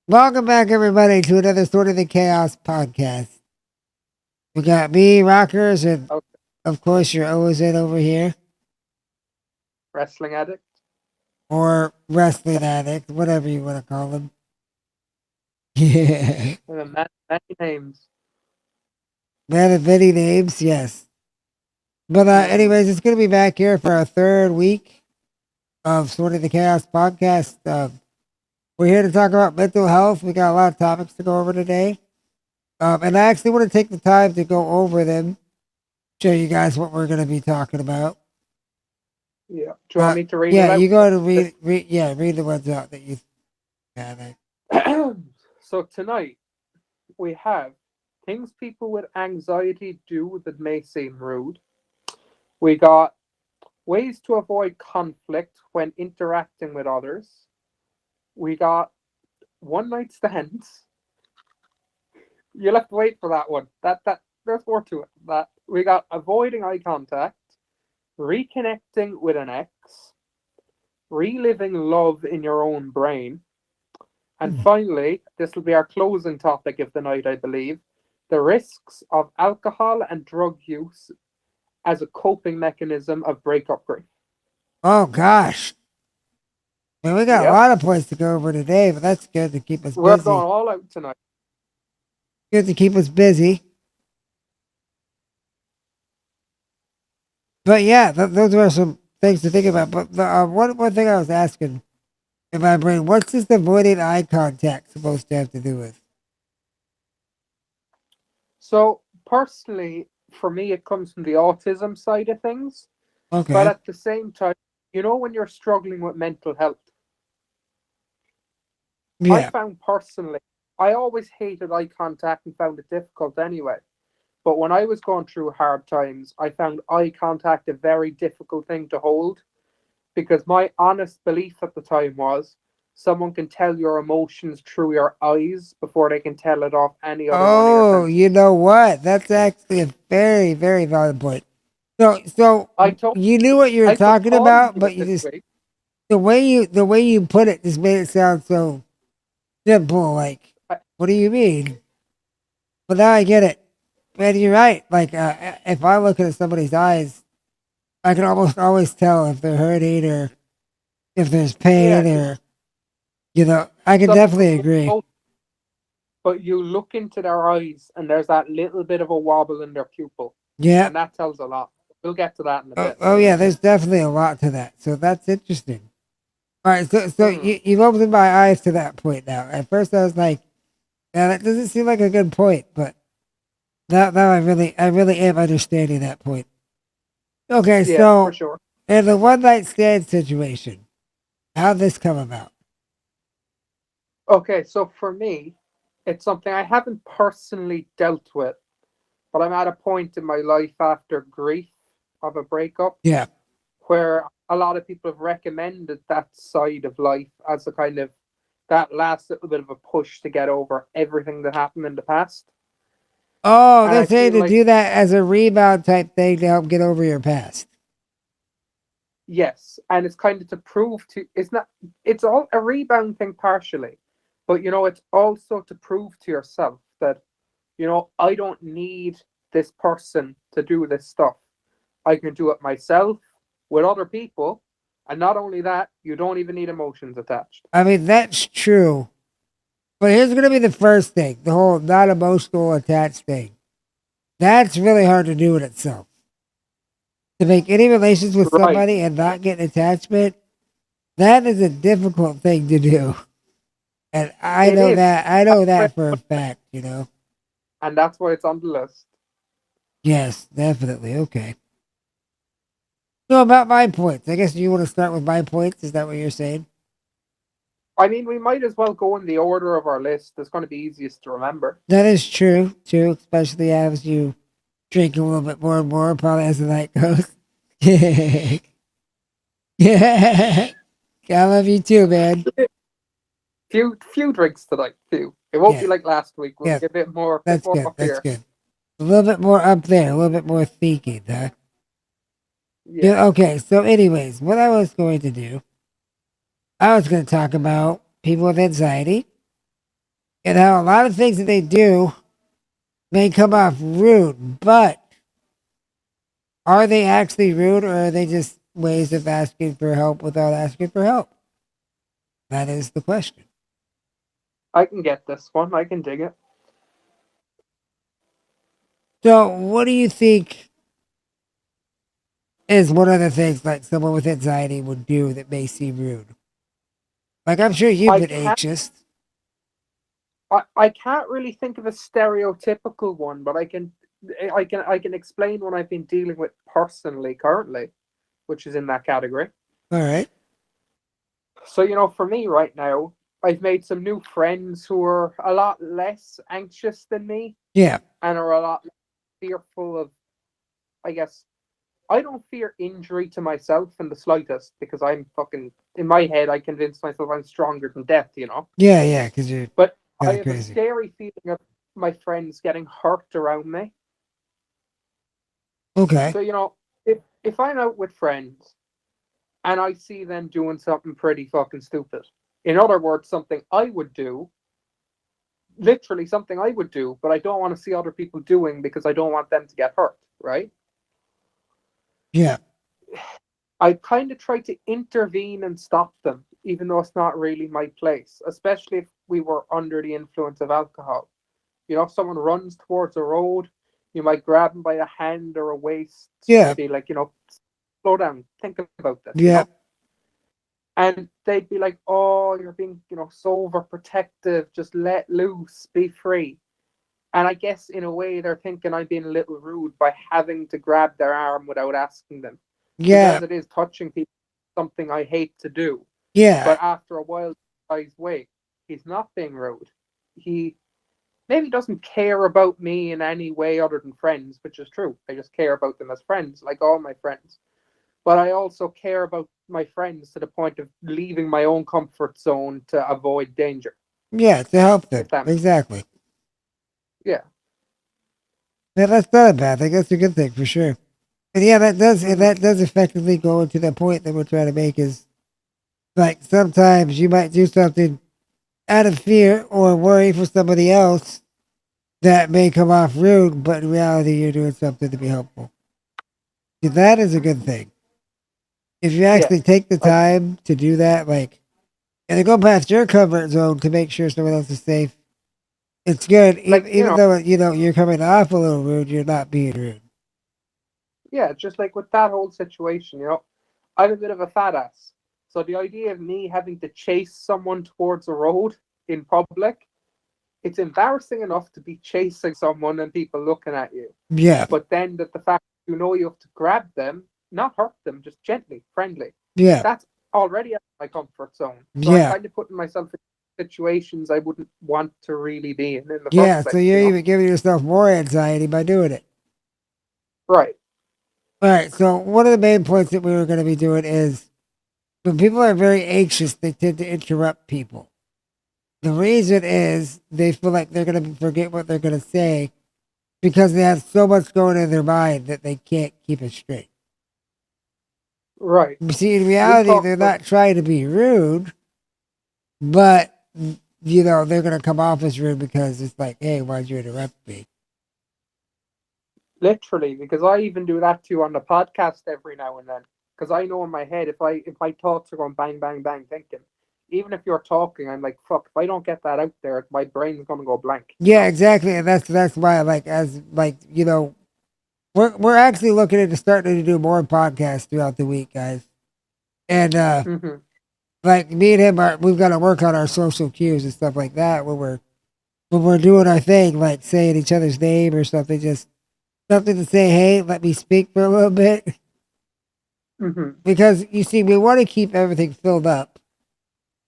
Welcome back, everybody, to another Sort of the Chaos podcast. We got me, Rockers, and Okay. of course, your OZ over here, Wrestling Addict. or Wrestling Addict, whatever you want to call him. Yeah. Many names. Man of many names, yes. But, Hmm. anyways, it's going to be back here for our third week of Sort of the Chaos podcast. We're here to talk about mental health. We got a lot of topics to go over today. And I actually want to take the time to go over them, show you guys what we're going to be talking about. Yeah. Do you want me to read it Yeah, out? you go to read the ones out that you got. So tonight we have things people with anxiety do that may seem rude. We got ways to avoid conflict when interacting with others. We got one night stands. You'll have to wait for that one. That there's more to it. That we got avoiding eye contact, reconnecting with an ex, reliving love in your own brain. And finally, this will be our closing topic of the night, I believe, the risks of alcohol and drug use as a coping mechanism of breakup grief. Oh gosh, man, we got a Yep, lot of points to go over today, but that's good to keep us we're busy. going all out tonight. Good to keep us busy. But yeah, those are some things to think about. But one thing I was asking in my brain, what's this avoiding eye contact supposed to have to do with? So, personally, for me, it comes from the autism side of things. But Okay. at the same time, when you're struggling with mental health, I Yeah. found personally, I always hated eye contact and found it difficult anyway. But when I was going through hard times, I found eye contact a very difficult thing to hold because my honest belief at the time was someone can tell your emotions through your eyes before they can tell it off any other one of your Oh, senses. you know what? That's actually a very, very valid point. So I told you knew what you were I could talking call about, you but it you this just week. the way you put it just made it sound so simple. Like, I, what do you mean? But now I get it. Man, you're right. Like, if I look at somebody's eyes, I can almost always tell if they're hurting or if there's yeah, pain because or, I can someone could definitely look agree. out, but you look into their eyes and there's that little bit of a wobble in their pupil, Yeah. and that tells a lot. We'll get to that in a Oh, bit. oh yeah, there's definitely a lot to that. So that's interesting. All right. So Hmm. you've opened my eyes to that point now. At first I was like, yeah, that doesn't seem like a good point, but now I really am understanding that point. Okay. Yeah, for So sure. in the one night stand situation, how'd this come about? Okay, so for me, it's something I haven't personally dealt with, but I'm at a point in my life after grief of a breakup Yeah. where a lot of people have recommended that side of life as a kind of that last little bit of a push to get over everything that happened in the past. Oh, And they're I saying feel to like, do that as a rebound type thing to help get over your past. yes, and it's kind of to prove to, it's not, it's all a rebound thing partially, but it's also to prove to yourself that, I don't need this person to do this stuff. I can do it myself with other people. And not only that, you don't even need emotions attached. I mean, that's true. But here's going to be the first thing, the whole not emotional attached thing. That's really hard to do in itself. To make any relations with Right. somebody and not get attachment, that is a difficult thing to do. And I It know is. that. I That's know why, that for a fact. and that's why it's on the list. Yes, definitely. Okay. So about my points. I guess you want to start with my points. Is that what you're saying? I mean, we might as well go in the order of our list. It's going to be easiest to remember. That is true, too, especially as you drink a little bit more and more, probably as the night goes. Yeah. I love you too, man. Few drinks tonight. Few. It won't Yeah. be like last week. We'll Yeah. be a bit That's more good. up That's here. good. A little bit more up there, a little bit more thinking, huh? Yeah. Yeah, okay, so anyways, what I was going to do, I was going to talk about people with anxiety, and how a lot of things that they do may come off rude, but are they actually rude or are they just ways of asking for help without asking for help? That is the question. I can get this one. I can dig it. So, what do you think is one of the things like someone with anxiety would do that may seem rude? Like, I'm sure you've I been can't. anxious. I can't really think of a stereotypical one, but I can explain what I've been dealing with personally currently, which is in that category. All right. So, for me right now, I've made some new friends who are a lot less anxious than me Yeah. and are a lot less fearful of, I guess, I don't fear injury to myself in the slightest because I'm fucking, in my head, I convince myself I'm stronger than death. Yeah, yeah, because you're But I kind of have a crazy. scary feeling of my friends getting hurt around me. Okay. So, if I'm out with friends and I see them doing something pretty fucking stupid, in other words, something I would do, literally something I would do, but I don't want to see other people doing because I don't want them to get hurt, right? Yeah. I kind of try to intervene and stop them, even though it's not really my place, especially if we were under the influence of alcohol. If someone runs towards a road, you might grab them by a hand or a waist Yeah. and be like, slow down, think about this. Yeah. And they'd be like, oh, you're being, so overprotective, just let loose, be free. And I guess in a way they're thinking I'm being a little rude by having to grab their arm without asking them. Because Yeah. as it is, touching people is something I hate to do. Yeah. But after a while, guys, wait, he's not being rude. He maybe doesn't care about me in any way other than friends, which is true. I just care about them as friends, like all my friends. But I also care about my friends to the point of leaving my own comfort zone to avoid danger. Yeah. To help them. If that, Exactly. yeah. Yeah, that's not a bad thing. That's a good thing for sure. And yeah, Hmm. that does effectively go into the point that we're trying to make is like sometimes you might do something out of fear or worry for somebody else that may come off rude, but in reality you're doing something to be helpful. See, that is a good thing. If you Yeah. actually take the Like, time to do that, like and to go past your comfort zone to make sure someone else is safe, it's good. like Even though you're coming off a little rude, you're not being rude. yeah, just like with that whole situation, I'm a bit of a fat ass. So the idea of me having to chase someone towards a road in public, it's embarrassing enough to be chasing someone and people looking at you. Yeah, But then that the fact you have to grab them, not hurt them, just gently, friendly. yeah, That's already out of my comfort zone. So I'm yeah, kind of putting myself in situations I wouldn't want to really be in the first yeah. So place, you're even giving yourself more anxiety by doing it. Right. All right. So one of the main points that we were going to be doing is when people are very anxious, they tend to interrupt people. The reason is they feel like they're going to forget what they're going to say because they have so much going in their mind that they can't keep it straight. Right. You see, in We reality, talked they're about not trying to be rude, but they're going to come off as rude because it's like, hey, why'd you interrupt me? literally because I even do that too on the podcast every now and then. Because I know in my head if my thoughts are going bang bang bang thinking, even if you're talking, I'm like fuck. If I don't get that out there, my brain's gonna go blank. Yeah, exactly, and that's why, like, as like we're actually looking into starting to do more podcasts throughout the week, guys, and Hmm. like me and him we've got to work on our social cues and stuff like that when we're doing our thing, like saying each other's name or something, just something to say, hey, let me speak for a little bit, Hmm. because you see, we want to keep everything filled up.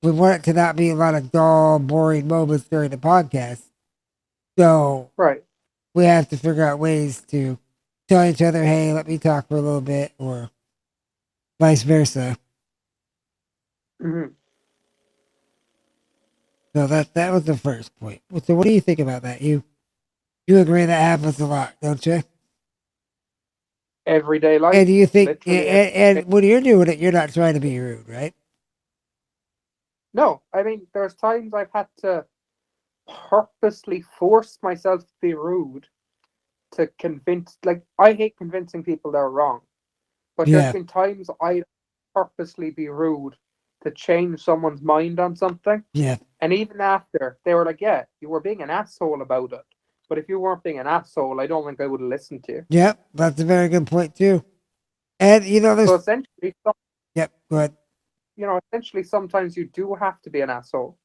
We want it to not be a lot of dull, boring moments during the podcast. So Right. we have to figure out ways to tell each other, hey, let me talk for a little bit, or vice versa. Hmm. So that was the first point. So what do you think about that? You agree that happens a lot, don't you? Everyday And life, do you think literally every day. and when you're doing it, you're not trying to be rude, right? No, I mean there's times I've had to. purposely force myself to be rude to convince. Like, I hate convincing people they're wrong, but there's Yeah, been times I purposely be rude to change someone's mind on something. yeah, And even after, they were like, yeah, you were being an asshole about it. But if you weren't being an asshole, I don't think I would have listened to you. yep. That's a very good point too. And So there's essentially, yep. Good. essentially, sometimes you do have to be an asshole,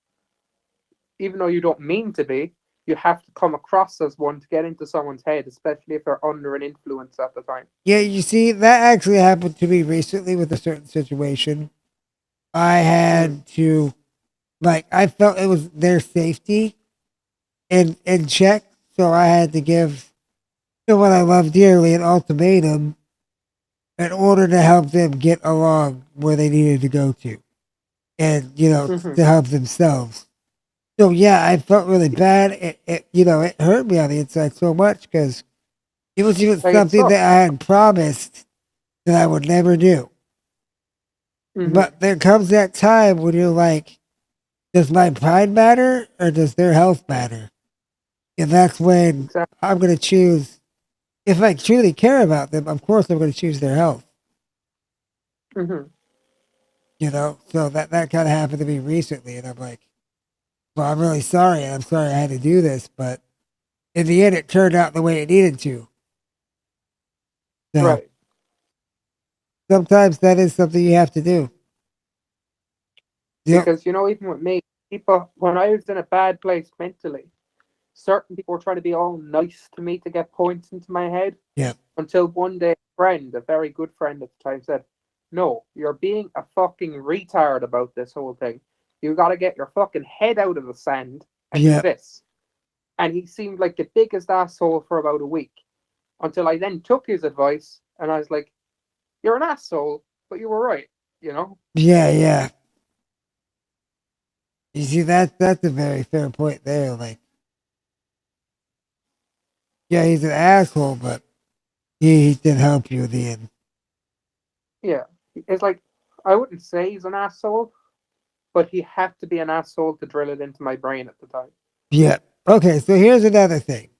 even though you don't mean to be. You have to come across as one to get into someone's head, especially if they're under an influence at the time. Yeah, you see, that actually happened to me recently with a certain situation. I Mm. had to, like, I felt it was their safety in check, so I had to give someone I love dearly an ultimatum in order to help them get along where they needed to go to, and Mm-hmm. to help themselves. So yeah, I felt really bad. It hurt me on the inside so much because it was even Like, it something sucks. that I had promised that I would never do. Mm-hmm. But there comes that time when you're like, does my pride matter or does their health matter? And that's when Exactly. I'm going to choose. If I truly care about them, of course I'm going to choose their health. Mm-hmm. So that kind of happened to me recently, and I'm like, well, I'm really sorry, and I'm sorry I had to do this, but in the end, it turned out the way it needed to. So Right. sometimes that is something you have to do. Yep. Because, even with me, people, when I was in a bad place mentally, certain people were trying to be all nice to me to get points into my head Yep. until one day a friend, a very good friend at the time, said, no, you're being a fucking retard about this whole thing. You got to get your fucking head out of the sand and do Yep. this. And he seemed like the biggest asshole for about a week until I then took his advice and I was like, you're an asshole, but you were right, you know? Yeah. Yeah. You see, that's a very fair point there. Like, yeah, he's an asshole, but he did help you in the end. Yeah. It's like, I wouldn't say he's an asshole, but he had to be an asshole to drill it into my brain at the time. Yep. Okay, so here's another thing.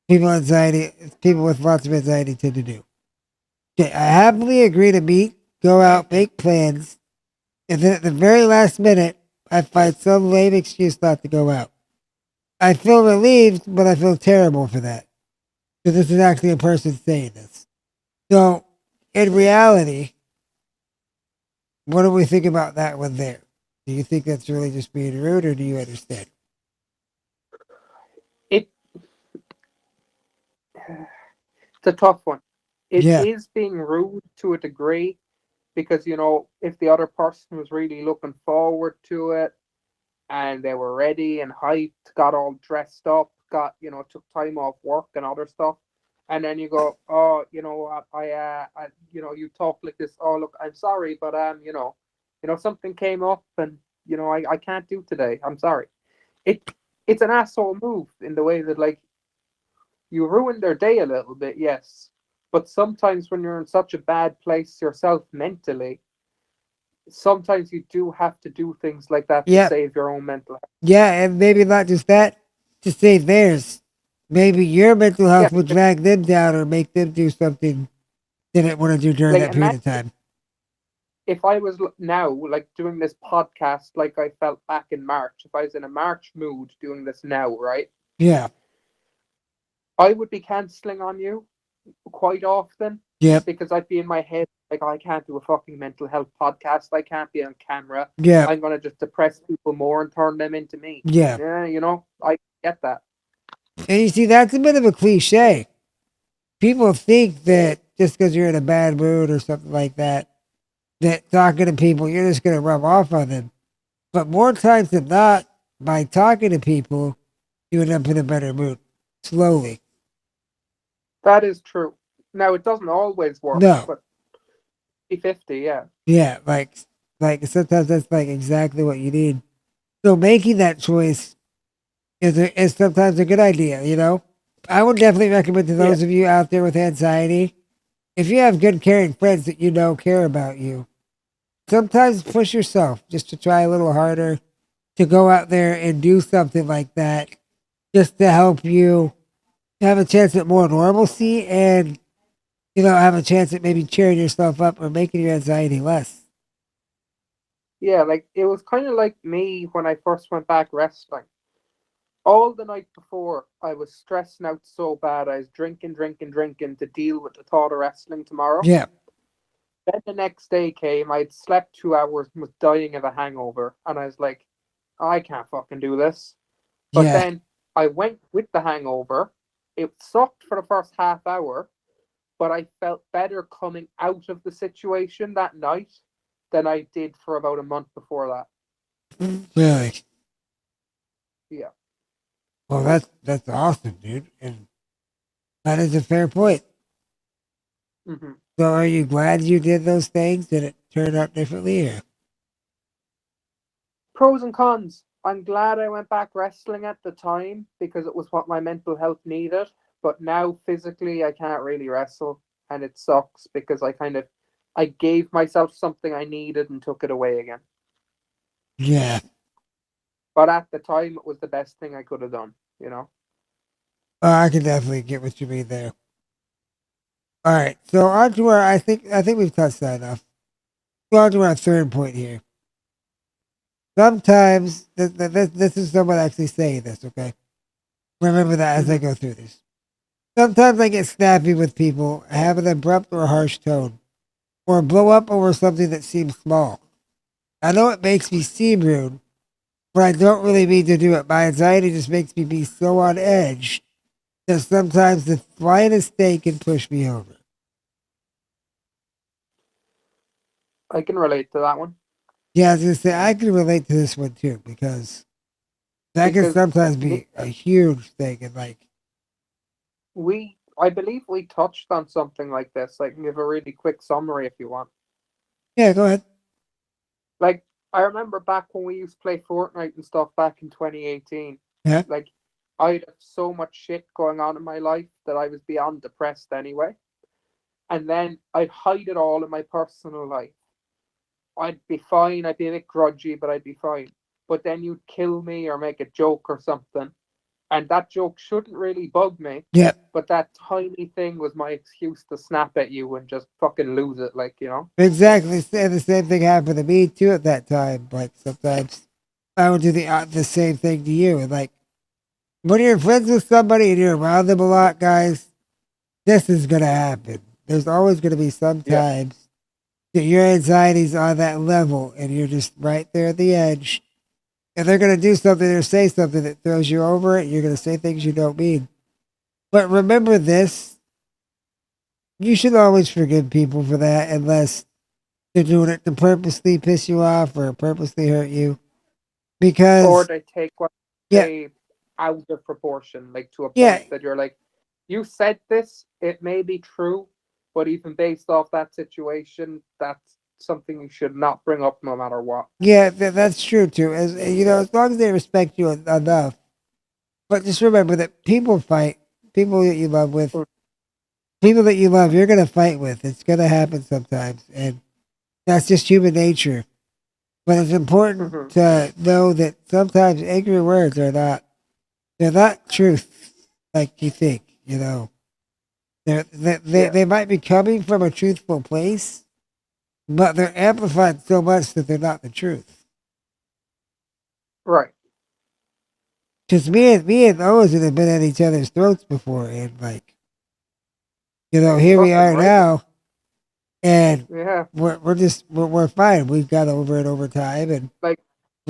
People with lots of anxiety tend to do. Okay, I happily agree to meet, go out, make plans, and then at the very last minute, I find some lame excuse not to go out. I feel relieved, but I feel terrible for that. Because this is actually a person saying this. So, in reality, what do we think about that one there? Do you think that's really just being rude, or do you understand? It It's a tough one. It Yeah, is being rude to a degree because, if the other person was really looking forward to it and they were ready and hyped, got all dressed up, took time off work and other stuff, and then you go, oh, you know what, you talk like this. Oh, look, I'm sorry, but something came up, and I can't do today. I'm sorry. It it's an asshole move in the way that, like, you ruin their day a little bit, yes. But sometimes when you're in such a bad place yourself mentally, sometimes you do have to do things like that to yeah, save your own mental health. yeah, and maybe not just that, to save theirs. Maybe your mental Yeah, health would drag them down or make them do something they didn't want to do during like, that period imagine of time. if I was now, like, doing this podcast like I felt back in March. If I was in a March mood doing this now, right? Yeah, I would be cancelling on you quite often yep, because I'd be in my head like, I can't do a fucking mental health podcast. I can't be on camera. yep, I'm gonna just depress people more and turn them into me. yeah. Yeah, I get that. And you see, that's a bit of a cliche. People think that just because you're in a bad mood or something like that, that talking to people, you're just going to rub off on them. But more times than not, by talking to people, you end up in a better mood. Slowly. That is true. Now it doesn't always work, No. but 50-50, yeah. Yeah, like sometimes that's like exactly what you need. So making that choice is sometimes a good idea. I would definitely recommend to Yeah. those of you out there with anxiety, if you have good caring friends that care about you, sometimes push yourself just to try a little harder to go out there and do something like that just to help you have a chance at more normalcy and, have a chance at maybe cheering yourself up or making your anxiety less. Yeah, like it was kind of like me when I first went back wrestling. All the night before, I was stressing out so bad. I was drinking, drinking, drinking to deal with the thought of wrestling tomorrow. Yeah, Then the next day came. I'd slept 2 hours and was dying of a hangover, and I was like, I can't fucking do this. But yeah. then I went with the hangover. It sucked for the first half hour, but I felt better coming out of the situation that night than I did for about a month before that. Really? Yeah. Well, that's awesome, dude. And that is a fair point. hmm So, are you glad you did those things? Did it turn out differently? Or? Pros and cons. I'm glad I went back wrestling at the time because it was what my mental health needed. But now physically, I can't really wrestle, and it sucks because I gave myself something I needed and took it away again. Yeah, But at the time, it was the best thing I could have done. You know. I can definitely get what you mean there. All right, so on to our. I think we've touched that enough. So on to our third point here. Sometimes this is someone actually saying this. Okay, remember that as I hmm go through this. Sometimes I get snappy with people, have an abrupt or harsh tone, or blow up over something that seems small. I know it makes me seem rude, but I don't really mean to do it. My anxiety just makes me be so on edge that sometimes the slightest thing can push me over. I can relate to that one Yeah, I was gonna say I can relate to this one too because that can because sometimes be a huge thing. And like, I believe we touched on something like this. I can give a really quick summary if you want. yeah, go ahead. Like, I remember back when we used to play Fortnite and stuff back in 2018. Yeah, Like, I'd have so much shit going on in my life that I was beyond depressed anyway. And then I'd hide it all in my personal life. I'd be fine. I'd be a bit grudgy, but I'd be fine. But then you'd kill me or make a joke or something. And that joke shouldn't really bug me. yeah, But that tiny thing was my excuse to snap at you and just fucking lose it, like, you know? exactly. The same thing happened to me too at that time. Like sometimes I would do the same thing to you. And like when you're friends with somebody and you're around them a lot, guys, this is gonna happen. There's always gonna be some Yeah. times that your anxiety's on that level and you're just right there at the edge. And they're gonna do something or say something that throws you over it. You're gonna say things you don't mean. But remember this: you should always forgive people for that, unless they're doing it to purposely piss you off or purposely hurt you. Or Because they take what yeah, they out of proportion, like to a yeah, point that you're like, you said this, it may be true, but even based off that situation, that's something you should not bring up no matter what. yeah, that's true too. As as long as they respect you enough. But just remember that people fight. People that you love with, people that you love, you're gonna fight with. It's gonna happen sometimes, and that's just human nature. But it's important Mm-hmm. to know that sometimes angry words they're not truth like you think. They Yeah, they might be coming from a truthful place, but they're amplified so much that they're not the truth. right. Because me and Owen have been at each other's throats before, and like You're here we fucking are right. now, and Yeah. we're fine. We've got over it over time, and Like,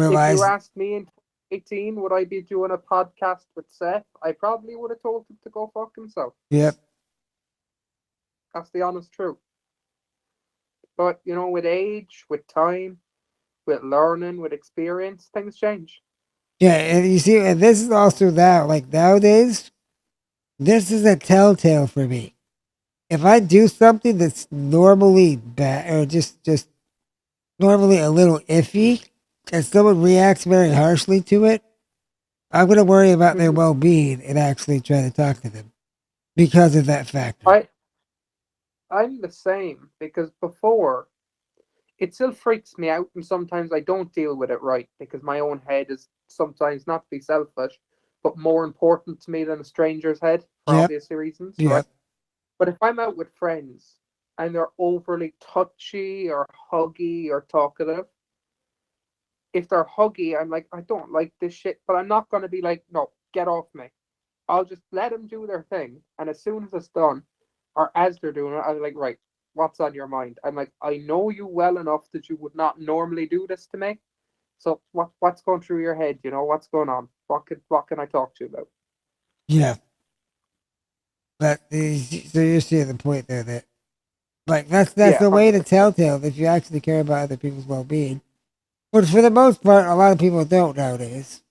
if you realized, asked me in 2018, would I be doing a podcast with Seth? I probably would have told him to go fuck himself. yep, That's the honest truth. But, with age, with time, with learning, with experience, things change. yeah, and you see, and this is also now like nowadays, this is a telltale for me. If I do something that's normally bad or just normally a little iffy, and someone reacts very harshly to it, I'm going to worry about their Mhm. well being and actually try to talk to them because of that factor. I I'm the same because before, it still freaks me out, and sometimes I don't deal with it right because my own head is sometimes not to be selfish, but more important to me than a stranger's head for Yep. obvious reasons, right? Yep. But if I'm out with friends and they're overly touchy or huggy or talkative, if they're huggy, I'm like, I don't like this shit, but I'm not going to be like, no, get off me. I'll just let them do their thing. And as soon as it's done, or as they're doing it, I'm like, right, what's on your mind? I'm like, I know you well enough that you would not normally do this to me. So what's going through your head? You know, what's going on? What can I talk to you about? Yeah. But so you're seeing the point there that like that's Yeah, the way to 100%. telltale if you actually care about other people's well being. Which for the most part a lot of people don't nowadays.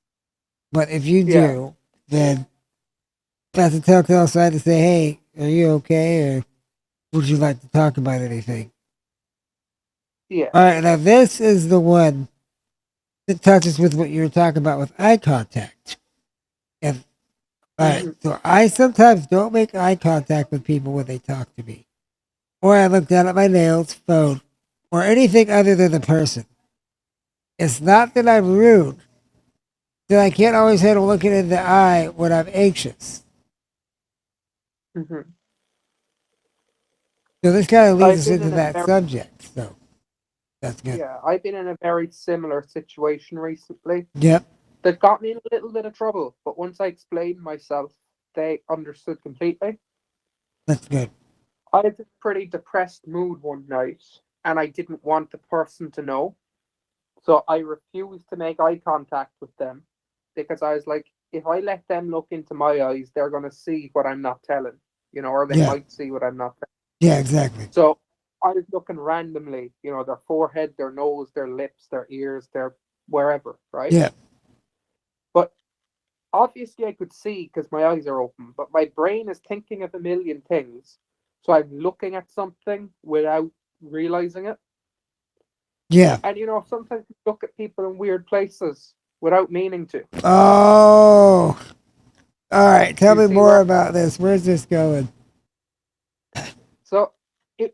But if you Yeah. do, then that's a telltale sign to say, hey, are you okay or would you like to talk about anything? Yeah. Alright, now this is the one that touches with what you were talking about with eye contact. And alright, Hmm. so I sometimes don't make eye contact with people when they talk to me. Or I look down at my nails, phone, or anything other than the person. It's not that I'm rude, that I can't always handle looking in the eye when I'm anxious. Hmm. So this kind of leads I've us been into in a that very subject. So that's good. Yeah, I've been in a very similar situation recently Yep, that got me in a little bit of trouble. But once I explained myself, they understood completely. that's good. I was in a pretty depressed mood one night, and I didn't want the person to know. So I refused to make eye contact with them because I was like, if I let them look into my eyes, they're going to see what I'm not telling, or they Yeah, might see what I'm not telling. yeah, exactly. So I was looking randomly, their forehead, their nose, their lips, their ears, their wherever, right? Yeah, But obviously I could see because my eyes are open, but my brain is thinking of a million things. So I'm looking at something without realizing it. yeah. And sometimes you look at people in weird places without meaning to. Oh, all right. Do Tell you me see more where? about this. Where's this going? So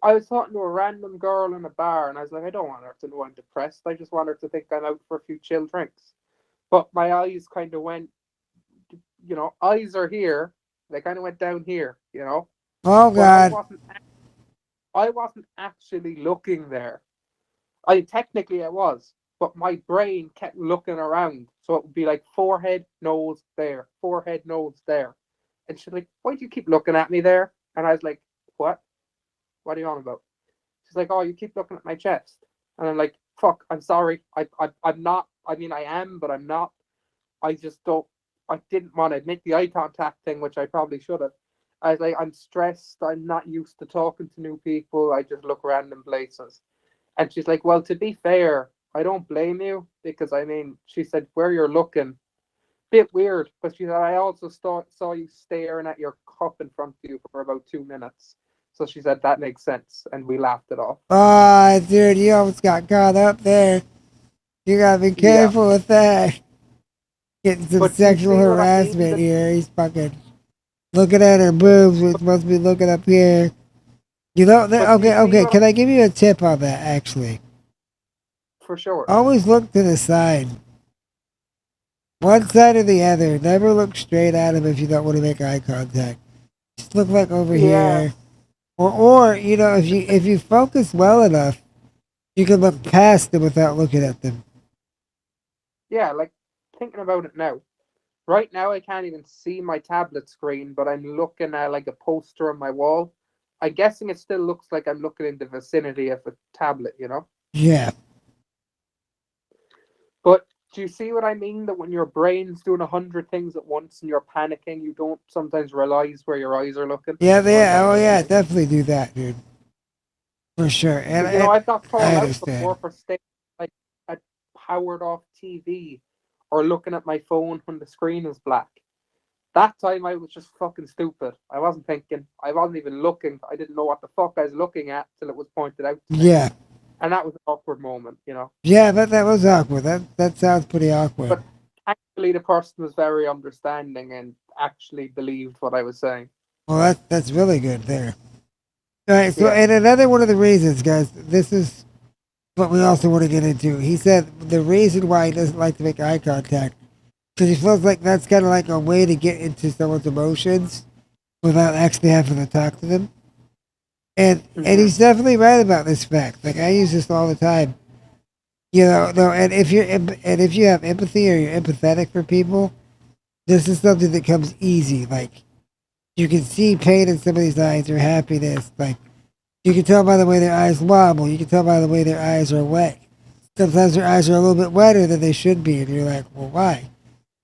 I was talking to a random girl in a bar, and I was like, I don't want her to know I'm depressed. I just want her to think I'm out for a few chill drinks. But my eyes kind of went, eyes are here. They kind of went down here. Oh But I God. wasn't. I wasn't actually looking there. Technically I was, but my brain kept looking around. So it would be like forehead, nose there, forehead, nose there. And she's like, why do you keep looking at me there? And I was like, what? What are you on about? She's like, oh, you keep looking at my chest. And I'm like, fuck, I'm sorry. I'm not. I mean, I am, but I'm not. I just don't. I didn't want to admit the eye contact thing, which I probably should have. I was like, I'm stressed. I'm not used to talking to new people. I just look random places. And she's like, well, to be fair, I don't blame you because I mean, she said, where you're looking, bit weird, but she said, I also saw you staring at your cup in front of you for about 2 minutes. So she said, that makes sense. And we laughed it off. Oh, dude, you almost got caught up there. You gotta be Yeah. careful with that. Getting some But do you sexual see what I mean? harassment here. He's fucking looking at her boobs. We're supposed to be looking up here. You know, But do you okay, see okay. what I Can I give you a tip on that? Actually, for sure? always look to the side, one side or the other. Never look straight at him if you don't want to make eye contact. Just look like over Yeah. here, or if you focus well enough, you can look past them without looking at them. Yeah. Like thinking about it now. Right now, I can't even see my tablet screen, but I'm looking at like a poster on my wall. I'm guessing it still looks like I'm looking in the vicinity of a tablet. Yeah, But do you see what I mean? That when your brain's doing 100 things at once and you're panicking, you don't sometimes realize where your eyes are looking. yeah, Or yeah. like, Oh yeah, definitely do that, dude, for sure. And, but and I've got I called out understand. before for staying like a powered off TV or looking at my phone when the screen is black. That time I was just fucking stupid. I wasn't thinking. I wasn't even looking. I didn't know what the fuck I was looking at till it was pointed out to me. Yeah, And that was an awkward moment. yeah, that was awkward. That sounds pretty awkward. But thankfully the person was very understanding and actually believed what I was saying. Well, that's really good there. All right, so Yeah. and another one of the reasons, guys, this is but we also want to get into. He said the reason why he doesn't like to make eye contact because he feels like that's kind of like a way to get into someone's emotions without actually having to talk to them. And Mm-hmm. he's definitely right about this fact. Like I use this all the time. You know, no, and if you have empathy or you're empathetic for people, this is something that comes easy. Like you can see pain in somebody's eyes or happiness. Like you can tell by the way their eyes wobble. You can tell by the way their eyes are wet. Sometimes their eyes are a little bit wetter than they should be, and you're like, well, why?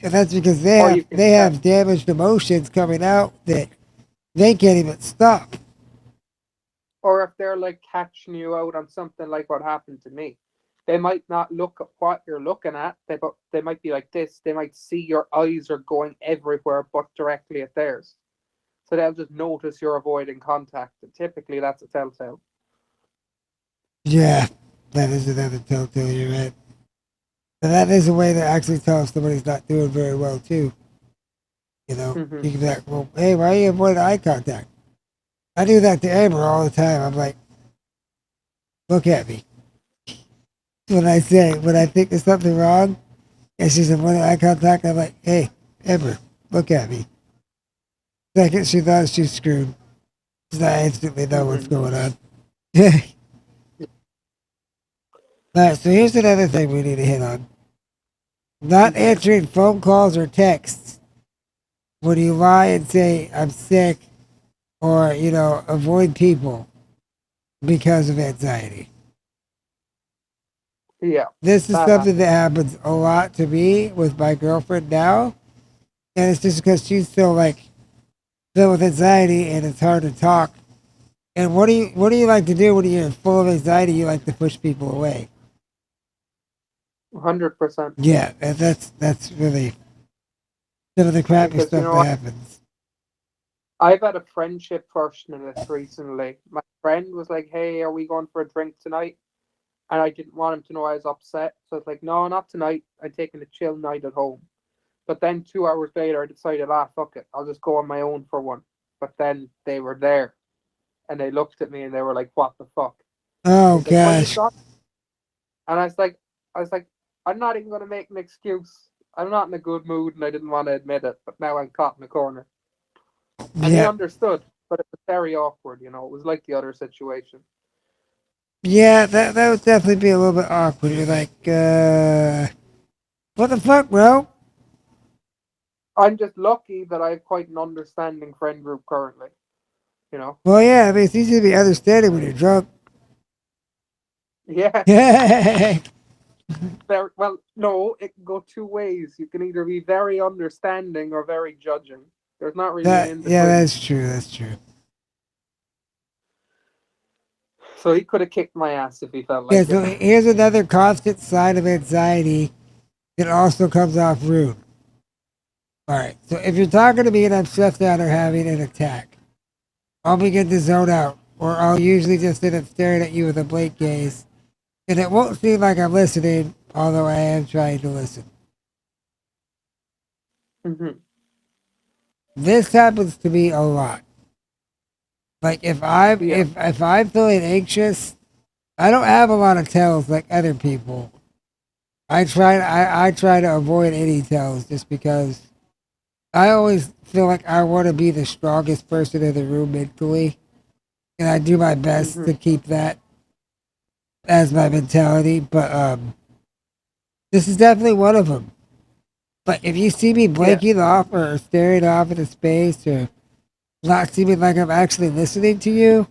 And that's because Or you can they tell, have damaged emotions coming out that they can't even stop. or if they're like catching you out on something like what happened to me, they might not look at what you're looking at. They might be like this. They might see your eyes are going everywhere but directly at theirs. So they'll just notice you're avoiding contact. And typically, that's a telltale. Yeah, that is another telltale. You're right. And that is a way to actually tell if somebody's not doing very well too. You know, Mm-hmm. you can be like, well, hey, why are you avoiding eye contact? I do that to Amber all the time. I'm like, look at me. When I think there's something wrong, and she's avoiding eye contact, I'm like, hey, Amber, look at me. Second, she thought she's screwed. So I instantly know what's Mm-hmm. going on. Alright, so here's another thing we need to hit on. Not Mm-hmm. answering phone calls or texts when you lie and say, I'm sick, or, you know, avoid people because of anxiety. Yeah, This is that something that happens. happens a lot to me with my girlfriend now. And it's just because she's still like filled with anxiety and it's hard to talk. And what do you like to do when you're full of anxiety? You like to push people away. 100%. Yeah, and that's really some of the crappy Because, stuff that happens. I've had a friendship version of this recently. My friend was like, "Hey, are we going for a drink tonight?" And I didn't want him to know I was upset. So I was like, "No, not tonight. I'm taking a chill night at home." But then 2 hours later, I decided, fuck it. I'll just go on my own for one. But then they were there and they looked at me and they were like, "What the fuck?" Oh He's like, "Well, you've gosh. got," and I was like, "I'm not even going to make an excuse. I'm not in a good mood and I didn't want to admit it. But now I'm caught in a corner." And he Yep. understood, but it was very awkward. It was like the other situation. Yeah, that would definitely be a little bit awkward. You're like, what the fuck, bro? I'm just lucky that I have quite an understanding friend group currently. You know, Well, yeah, I mean, it's easy to be understanding when you're drunk. yeah. Yeah, Well, no, it can go two ways. You can either be very understanding or very judging. There's not really an in yeah, between. that's true. That's true. So he could have kicked my ass if he felt Yeah, like it. so here's another constant sign of anxiety that also comes off rude. All right, so if you're talking to me and I'm stressed out or having an attack, I'll begin to zone out, or I'll usually just end up staring at you with a blank gaze, and it won't seem like I'm listening, although I am trying to listen. Hmm. This happens to me a lot. Like Yeah. if I'm feeling anxious, I don't have a lot of tells like other people. I try to avoid any tells just because I always feel like I want to be the strongest person in the room mentally, and I do my best Hmm. to keep that as my mentality. But this is definitely one of them. But if you see me Yeah. blanking off or staring off into space or not seeming like I'm actually listening to you,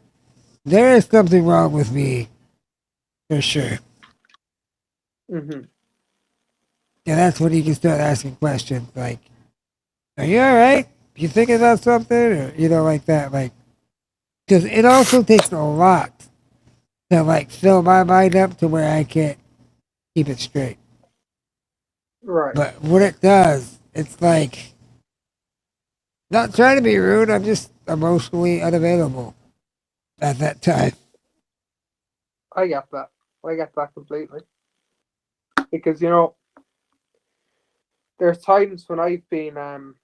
there is something wrong with me for sure. Hmm. And that's when you can start asking questions like, "Are you all right? You thinking about something?" Or like that. Like, because it also takes a lot to like fill my mind up to where I can't keep it straight. Right. But when it does, it's like not trying to be rude. I'm just emotionally unavailable at that time. I get that. I get that completely. Because there's times when I've been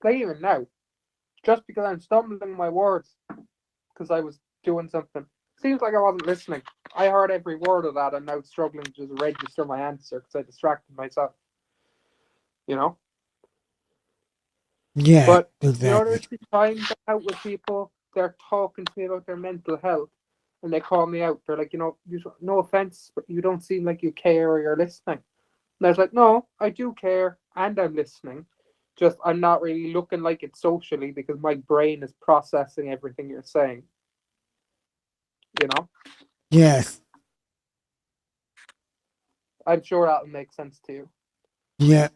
like even now, just because I'm stumbling my words because I was doing something. Seems like I wasn't listening. I heard every word of that. I'm now struggling to just register my answer because I distracted myself. You know. Yeah, But exactly. there's been times I'm out with people. They're talking to me about their mental health, and they call me out. They're like, no offense, but you don't seem like you care or you're listening. And I was like, no, I do care and I'm listening. Just I'm not really looking like it socially because my brain is processing everything you're saying. You know, Yes. I'm sure that'll make sense to you. Yeah.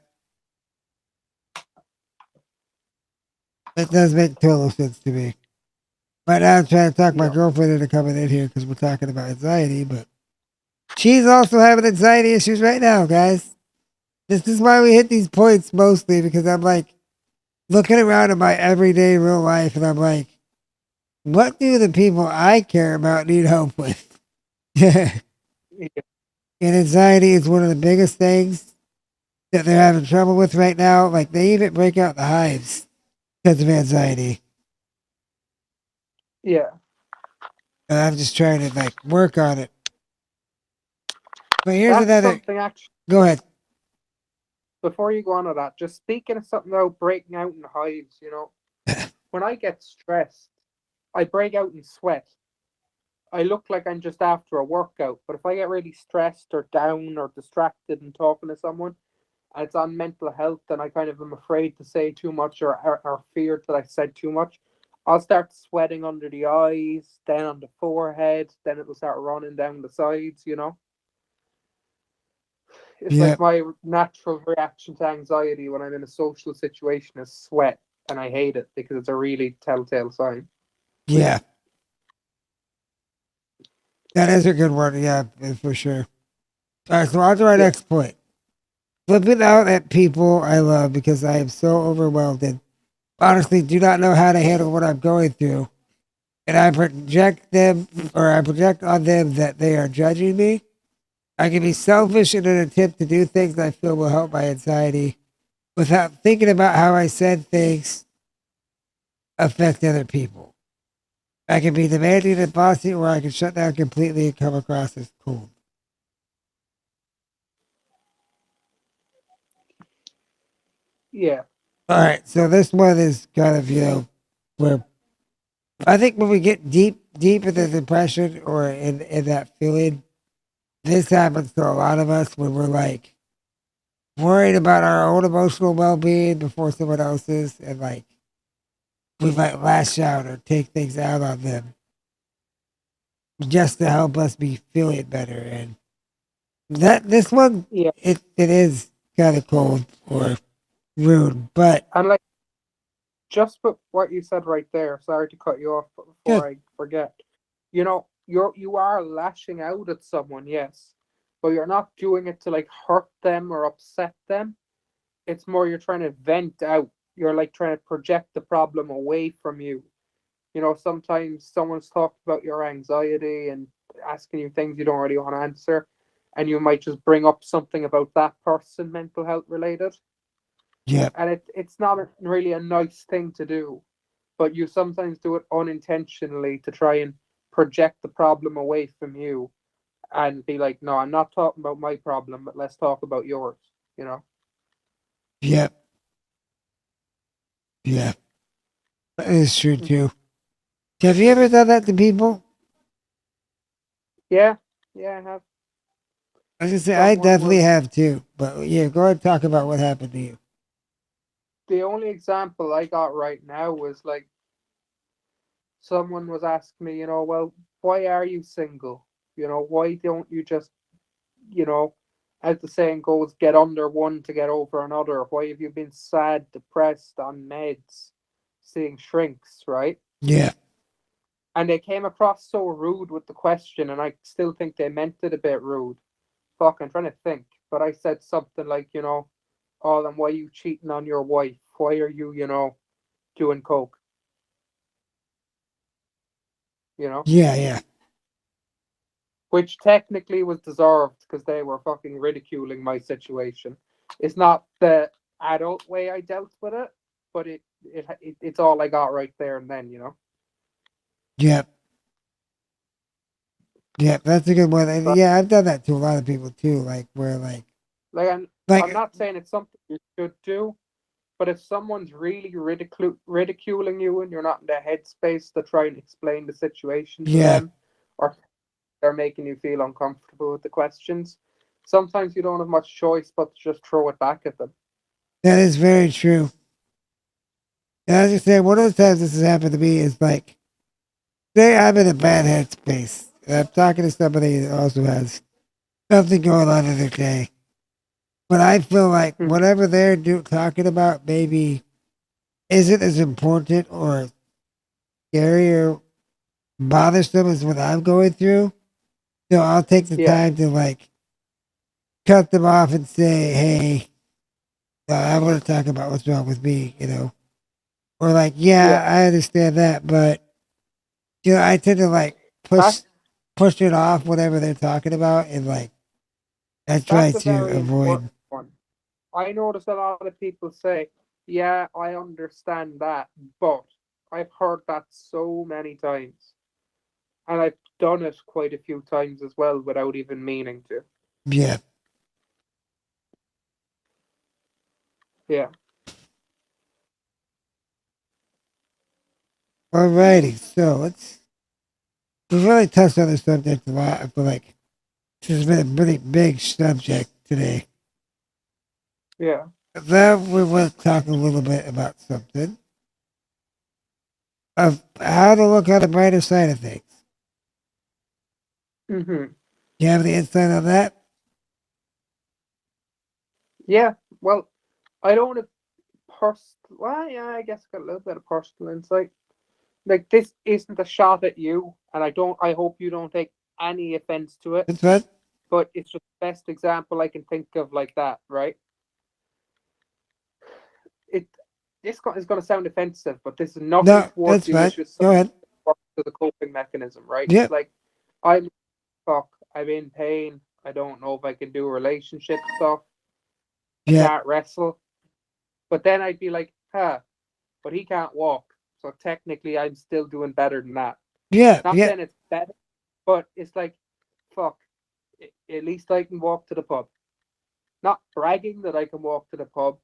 It does make total sense to me. Right now, I'm trying to talk my Yeah, girlfriend into coming in here because we're talking about anxiety, but she's also having anxiety issues right now, guys. This is why we hit these points mostly because I'm like looking around at my everyday real life and I'm like, what do the people I care about need help with? And yeah, anxiety is one of the biggest things that they're having trouble with right now. Like they even break out the hives because of anxiety. yeah. And I'm just trying to like work on it. But here's That's another. something actually. Go ahead. Before you go on to that, just speaking of something about breaking out in hives. When I get stressed, I break out in sweat. I look like I'm just after a workout, but if I get really stressed or down or distracted and talking to someone, and it's on mental health, and I kind of am afraid to say too much or feared that I said too much, I'll start sweating under the eyes, then on the forehead, then it'll start running down the sides. It's Yeah, like my natural reaction to anxiety when I'm in a social situation is sweat, and I hate it because it's a really telltale sign. yeah. That is a good one. Yeah, for sure. All right, so on to our Yeah, next point. Flipping out at people I love because I am so overwhelmed and honestly do not know how to handle what I'm going through. And I project on them that they are judging me. I can be selfish in an attempt to do things I feel will help my anxiety without thinking about how I said things affect other people. I can be demanding and bossy, or I can shut down completely and come across as cool. yeah, All right, so this one is kind of, where I think when we get deep in the depression or in that feeling, this happens to a lot of us when we're like worried about our own emotional well being before someone else's, and like we might lash out or take things out on them just to help us be feeling better. And that this one, yeah. it is kind of cold or rude, but And like just with what you said right there, sorry to cut you off but good. before I forget. You are lashing out at someone, yes, but you're not doing it to like hurt them or upset them. It's more you're trying to vent out. You're like trying to project the problem away from you. Sometimes someone's talking about your anxiety and asking you things you don't really want to answer, and you might just bring up something about that person mental health related, Yep, and it's not really a nice thing to do, but you sometimes do it unintentionally to try and project the problem away from you and be like, no, I'm not talking about my problem, but let's talk about yours, you know? yep, yeah. That is true Mhm. too. Have you ever done that to people? Yeah, yeah, I have. I was gonna say I Someone definitely was have too. But yeah, go ahead and talk about what happened to you. the only example I got right now was like someone was asking me, well, why are you single? Why don't you just, you know, as the saying goes, get under one to get over another? Why have you been sad, depressed, on meds, seeing shrinks, right? Yeah, And they came across so rude with the question, and I still think they meant it a bit rude. Fuck, I'm trying to think. But I said something like, oh, then why are you cheating on your wife? Why are you, doing coke? You know? yeah, yeah, Which technically was deserved because they were fucking ridiculing my situation. It's not the adult way I dealt with it, but it's all I got right there and then. yeah. Yeah, that's a good one. And But yeah, I've done that to a lot of people too. Like where like, I'm like not saying it's something you should do, but if someone's really ridiculing you and you're not in the headspace to try and explain the situation to yeah, them, or they're making you feel uncomfortable with the questions, sometimes you don't have much choice but to just throw it back at them. that is very true. And as you say, one of those times this has happened to me is like, say I'm in a bad headspace. And I'm talking to somebody that also has something going on in their day. But I feel like Mhm. whatever talking about maybe isn't as important or scary or bothersome as what I'm going through. So I'll take the Yeah, time to like cut them off and say, hey, I want to talk about what's wrong with me, Or like, yeah. yeah, I understand that, but I tend to like That push it off whatever they're talking about, and like I try that's a to very avoid. important one. I notice a lot of people say, "Yeah, I understand that," but I've heard that so many times, and I've done it quite a few times as well without even meaning to. Yeah. Yeah. Alrighty, so we really touched on the subject a lot. I feel like this has been a really big subject today. Yeah. Then we want to talk a little bit about something of how to look on the brighter side of things. Mhm. You have any insight on that? Yeah. Well, I don't have Well, yeah, I guess I got a little bit of personal insight. Like, this isn't a shot at you, and I hope you don't take any offense to it. That's what? But it's just the best example I can think of like that, right? It is going to sound offensive, but this is nothing No, towards that's you. fine. It's just Go ahead. to the coping mechanism, right? It's Yep. like, I'm fuck. I'm in pain. I don't know if I can do relationship stuff. I Yep. can't wrestle. But then I'd be like, huh, but he can't walk. So technically, I'm still doing better than that. Yep. Not Yep. saying it's better, but it's like, fuck. At least I can walk to the pub. Not bragging that I can walk to the pub.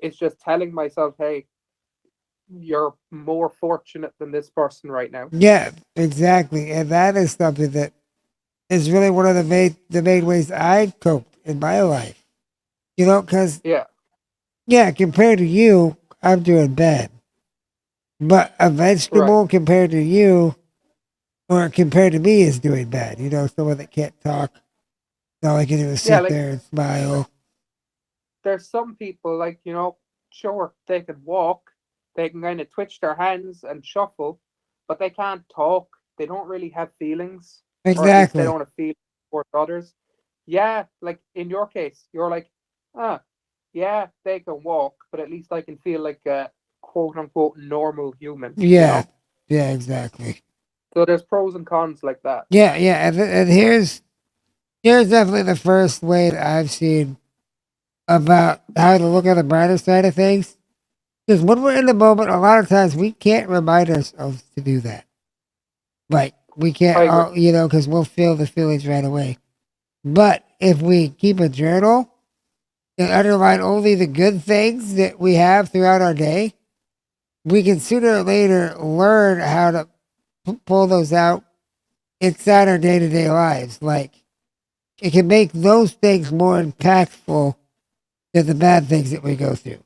It's just telling myself, hey, you're more fortunate than this person right now. Yeah, exactly. And that is something that is really one of the main ways I've coped in my life. Because Yeah, yeah, compared to you, I'm doing bad. But a right. vegetable compared to you or compared to me is doing bad. Someone that can't talk, all I can do is Yeah, sit like, there and smile. there's some people, like, sure, they can walk, they can kind of twitch their hands and shuffle, but they can't talk. They don't really have feelings, or at least they Exactly. don't have feelings towards others. Yeah, like in your case, you're like, ah, yeah, they can walk, but at least I can feel like a quote unquote normal human, you Yeah. know? Yeah, exactly. So there's pros and cons like that. Yeah, yeah. And here's definitely the first way that I've seen about how to look at the brighter side of things. Because when we're in the moment, a lot of times we can't remind ourselves to do that. Like, we can't, I agree. because we'll feel the feelings right away. But if we keep a journal and underline only the good things that we have throughout our day, we can sooner or later learn how to pull those out inside our day to day lives. Like, it can make those things more impactful than the bad things that we go through.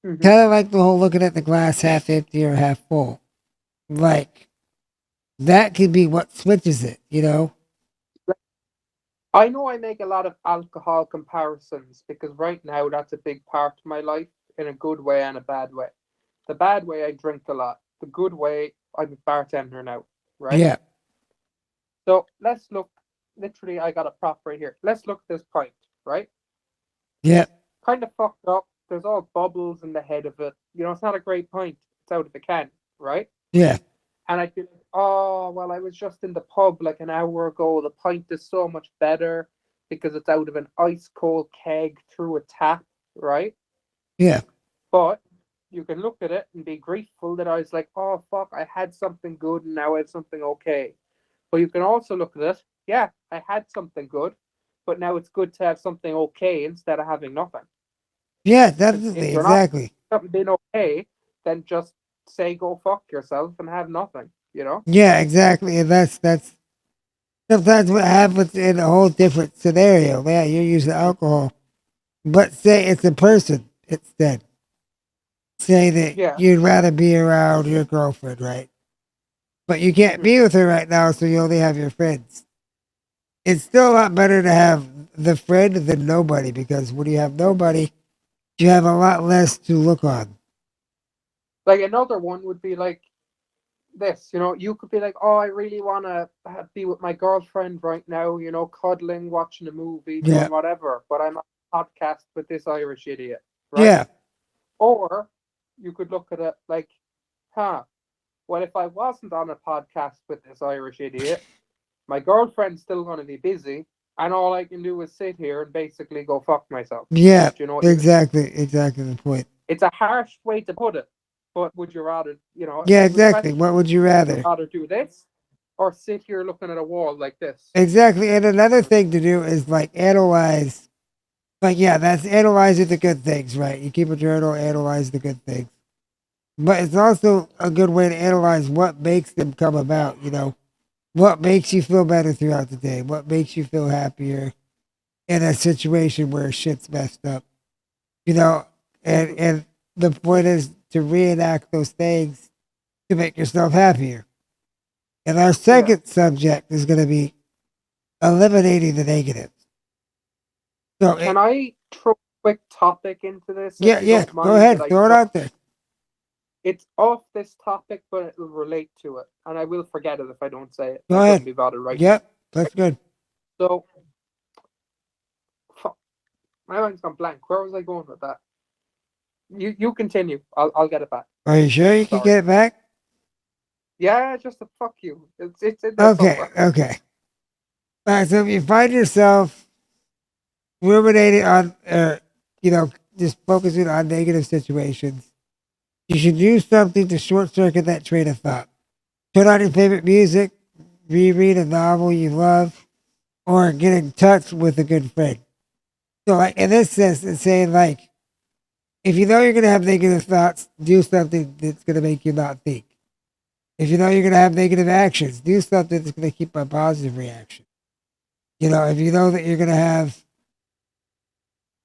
Hmm. Kind of like the whole looking at the glass half empty or half full. Like, that could be what switches it. I know I make a lot of alcohol comparisons because right now that's a big part of my life in a good way and a bad way. The bad way, I drink a lot. The good way, I'm a bartender now, right? Yeah, So let's look. Literally, I got a prop right here. Let's look at this pint, right? yeah, Kind of fucked up. There's all bubbles in the head of it. It's not a great pint. It's out of the can, right? yeah, And I'd be like, oh, well, I was just in the pub like an hour ago. The pint is so much better because it's out of an ice cold keg through a tap, right? yeah, But you can look at it and be grateful that I was like, oh, fuck, I had something good and now I have something okay. But you can also look at it, yeah, I had something good, but now it's good to have something okay instead of having nothing. Yeah, Because if definitely, you're not exactly. something being okay, then just say go fuck yourself and have nothing, you know? Yeah, exactly. And that's sometimes what happens in a whole different scenario. Yeah, you're using alcohol, but say it's a person instead. Say that Yeah. you'd rather be around your girlfriend, right? But you can't Hmm. be with her right now, so you only have your friends. It's still a lot better to have the friend than nobody because when you have nobody, you have a lot less to look on. Like another one would be like this, you could be like, oh, I really want to be with my girlfriend right now, cuddling, watching a movie, Yeah, doing whatever, but I'm on a podcast with this Irish idiot, right? yeah, Or you could look at it like, huh, well, if I wasn't on a podcast with this Irish idiot, my girlfriend's still going to be busy, and all I can do is sit here and basically go fuck myself. yeah. Do you know what you mean? Exactly the point. It's a harsh way to put it, but would you rather, Yeah, the exactly. question What would is, you would you rather? rather do this or sit here looking at a wall like this? Exactly. And another thing to do is like analyze. Like, yeah, that's analyzing the good things, right? You keep a journal, analyze the good things. But it's also a good way to analyze what makes them come about, what makes you feel better throughout the day, what makes you feel happier in a situation where shit's messed up, you know? And, Hmm. and the point is to reenact those things to make yourself happier. And our Yeah. second subject is going to be eliminating the negatives. So, Can I throw a quick topic into this if yeah, you yeah, don't go mind that ahead, I throw it throw? out there. It's off this topic, but it will relate to it, and I will forget it if I don't say it. Go I couldn't ahead. be bothered writing Yep, it. that's good. So, my mind's gone blank. Where was I going with that? You continue. I'll get it back. Are you sure you can Sorry. get it back? Yeah, just a fuck you. It's in there Okay, somewhere. okay. All right, so if you find yourself ruminating on, just focusing on negative situations, you should do something to short circuit that train of thought. Turn on your favorite music, reread a novel you love, or get in touch with a good friend. So, like in this sense, it's saying like, if you know you're gonna have negative thoughts, do something that's gonna make you not think. If you know you're gonna have negative actions, do something that's gonna keep a positive reaction. If you know that you're gonna have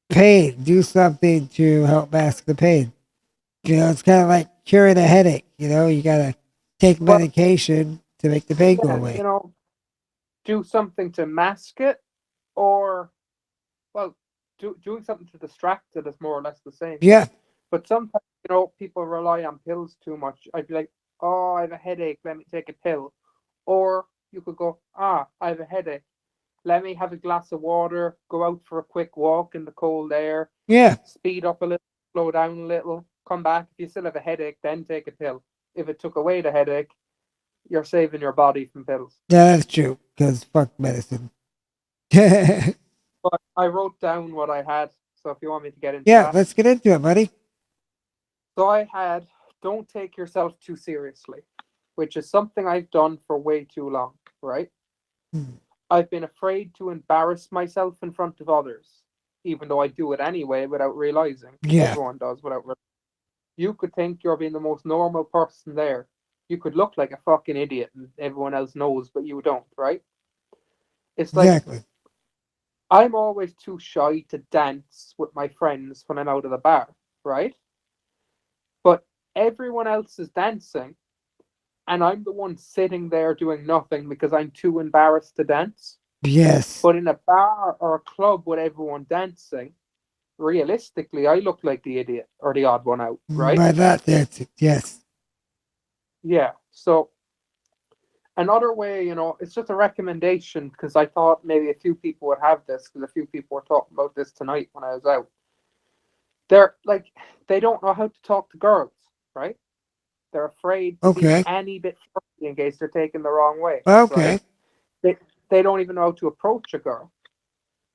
pain, do something to help mask the pain. It's kind of like curing a headache. You gotta take But medication to make the pain go yeah, away. do something to mask it, or well, doing something to distract it is more or less the same thing. Yeah, But sometimes, people rely on pills too much. I'd be like, oh, I have a headache. Let me take a pill. Or you could go, I have a headache. Let me have a glass of water, go out for a quick walk in the cold air, yeah, speed up a little, slow down a little, come back. If you still have a headache, then take a pill. If it took away the headache, you're saving your body from pills. yeah, that's true. Because fuck medicine. Yeah, But I wrote down what I had, so if you want me to get into that. let's get into it, buddy. So I had, don't take yourself too seriously, which is something I've done for way too long, right? I've been afraid to embarrass myself in front of others, even though I do it anyway without realizing. Yeah, Everyone does without realizing. You could think you're being the most normal person there. You could look like a fucking idiot and everyone else knows, but you don't, right? It's like exactly. I'm always too shy to dance with my friends when I'm out of the bar, right? But everyone else is dancing, and I'm the one sitting there doing nothing because I'm too embarrassed to dance. Yes. But in a bar or a club with everyone dancing, realistically, I look like the idiot or the odd one out, right? By that, that's it. Yes. Yeah. So another way, it's just a recommendation because I thought maybe a few people would have this because a few people were talking about this tonight when I was out. They're like, they don't know how to talk to girls, right? They're afraid to be Okay. any bit flirty in case they're taken the wrong way, right? Okay. They, they don't even know how to approach a girl.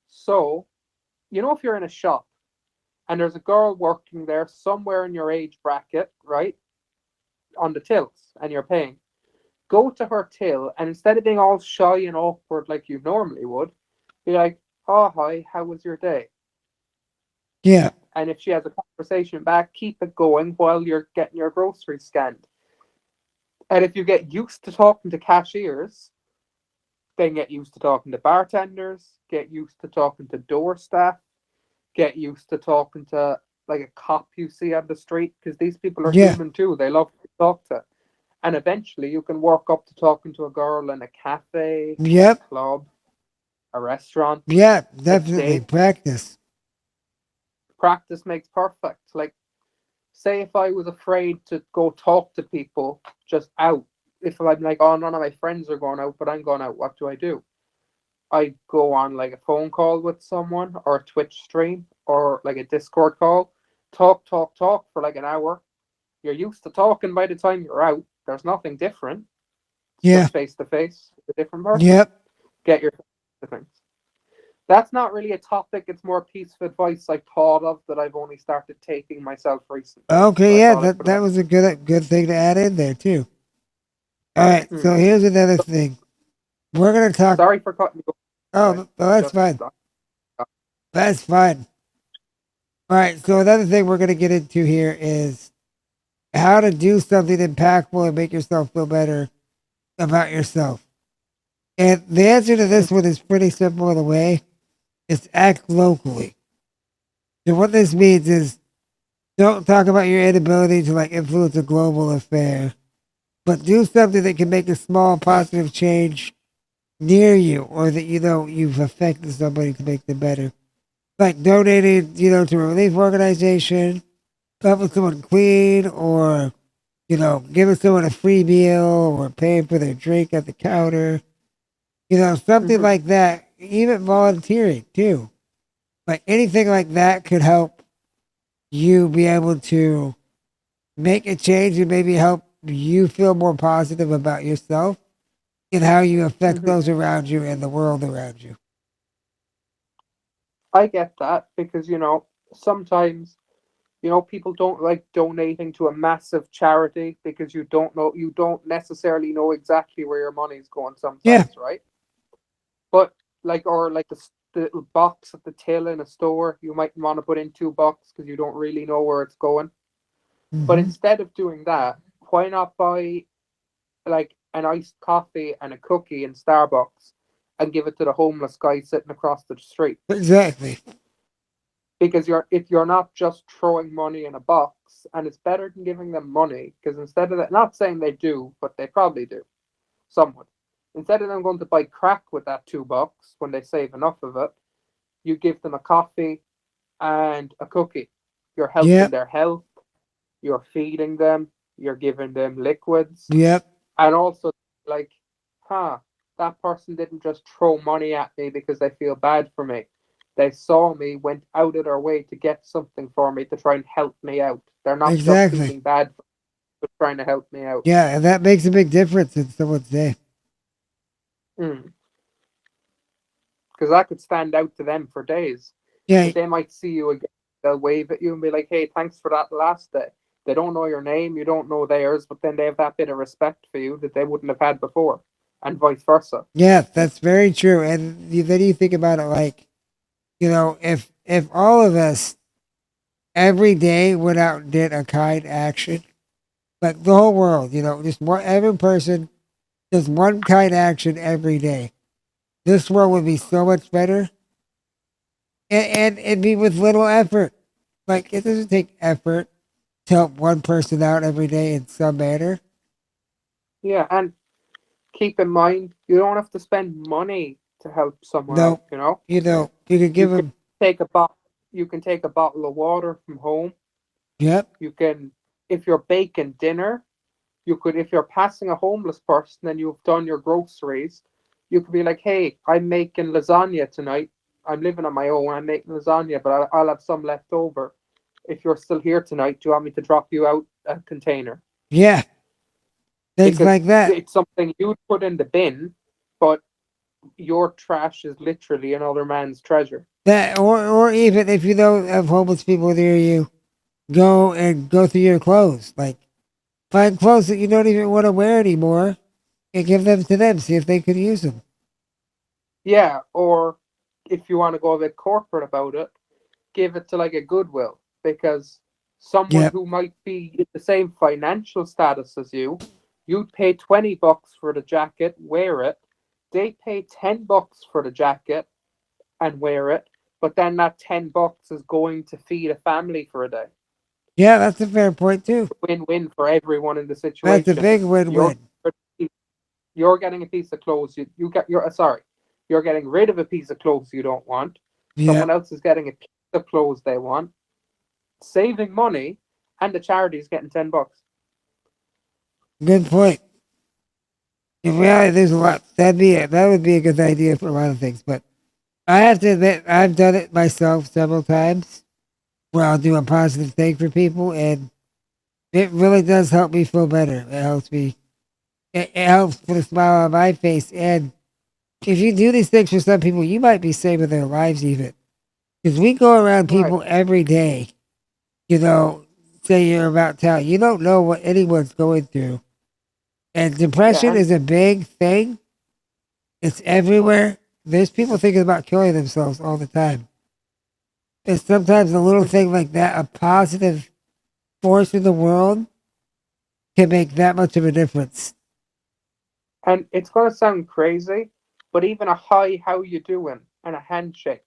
So, if you're in a shop and there's a girl working there somewhere in your age bracket, right, on the tills, and you're paying, go to her till, and instead of being all shy and awkward like you normally would, be like, "Oh hi, how was your day?" Yeah. And if she has a conversation back, keep it going while you're getting your groceries scanned. And if you get used to talking to cashiers, then get used to talking to bartenders, get used to talking to door staff, get used to talking to like a cop you see on the street, because these people are Yeah. human too. They love to talk to. And eventually you can work up to talking to a girl in a cafe, a Yep. club, a restaurant, Yeah. a Definitely date. practice. Practice makes perfect. Like, say if I was afraid to go talk to people just out, if I'm like, oh, none of my friends are going out, but I'm going out, what do? I go on like a phone call with someone or a Twitch stream or like a Discord call, talk for like an hour. You're used to talking by the time you're out. There's nothing different. It's Yeah. just face to face with a different person. Yep. Get your things. That's not really a topic. It's more a piece of advice I thought of that I've only started taking myself recently. So Okay. I Yeah. thought I'd That put it that up. was a good thing to add in there too. All right. Hmm. So here's another thing. We're gonna talk. Sorry for cutting you Oh, off. no, that's Just fine. That's fine. All right. So another thing we're gonna get into here is how to do something impactful and make yourself feel better about yourself. And the answer to this one is pretty simple in a way. It's act locally. And what this means is don't talk about your inability to like influence a global affair, but do something that can make a small positive change near you or that you know you've affected somebody to make them better. Like donating, to a relief organization, helping someone clean, or, giving someone a free meal or paying for their drink at the counter. Something Mhm. like that. Even volunteering too. Like anything like that could help you be able to make a change and maybe help you feel more positive about yourself and how you affect Mhm. those around you and the world around you. I get that because sometimes people don't like donating to a massive charity because you don't necessarily know exactly where your money's going Yeah. sometimes, right? But like or like the little box at the till in a store, you might want to put in $2 because you don't really know where it's going. But Hmm. instead of doing that, why not buy like an iced coffee and a cookie in Starbucks and give it to the homeless guy sitting across the street? Exactly. Because you're not just throwing money in a box, and it's better than giving them money because instead of that, not saying they do, but they probably do, some would. Instead of them going to buy crack with that $2 when they save enough of it, you give them a coffee and a cookie. You're helping Yep. their health, you're feeding them, you're giving them liquids, Yep. and also like, huh, that person didn't just throw money at me because they feel bad for me. They saw me, went out of their way to get something for me to try and help me out. They're not just Exactly. feeling bad for me, but trying to help me out. Yeah, and that makes a big difference in someone's day. Because that could stand out to them for days. Yeah. Because they might see you again, they'll wave at you and be like, hey, thanks for that last day. They don't know your name, you don't know theirs, but then they have that bit of respect for you that they wouldn't have had before, and vice versa. Yeah, that's very true. And then you think about it like, if all of us every day went out and did a kind action, like the whole world, just one every person does one kind action every day, this world would be so much better. And it'd be with little effort. Like it doesn't take effort to help one person out every day in some manner. Yeah, and keep in mind you don't have to spend money to help someone out. No, you could You give can them. take a bottle. You can take a bottle of water from home. Yep. You can, if you're baking dinner, you could, if you're passing a homeless person and you've done your groceries, you could be like, hey, I'm making lasagna tonight. I'm living on my own. I'm making lasagna, but I'll have some left over. If you're still here tonight, do you want me to drop you out a container? Yeah. Things Because like that. it's something you'd put in the bin, but your trash is literally another man's treasure. That or even if you don't have homeless people near you, go through your clothes. Like find clothes that you don't even want to wear anymore and give them to them, see if they could use them. Yeah, or if you want to go a bit corporate about it, give it to like a Goodwill, because someone Yep. who might be in the same financial status as you, you'd pay $20 for the jacket, wear it. They pay $10 for the jacket and wear it, but then that $10 is going to feed a family for a day. Yeah, that's a fair point too. Win-win for everyone in the That's a situation. big You're win-win. you're getting a piece of clothes you get. You're sorry, you're getting rid of a piece of clothes you don't want. Yeah, Someone else is getting a piece of clothes they want, saving money, and the charity is getting $10. good point. In reality, there's a lot. That would be a good idea for a lot of things. But I have to admit, I've done it myself several times, where I'll do a positive thing for people, and it really does help me feel better. It helps me. It helps put a smile on my face. And if you do these things for some people, you might be saving their lives even. Because we go around Right. people every day. You know, say you're about town, you don't know what anyone's going through. And Yeah, depression and is a big thing. It's everywhere. There's people thinking about killing themselves all the time. And sometimes a little thing like that, a positive force in the world, can make that much of a difference. it's gonna sound crazy, but even a hi, how you doing, and a handshake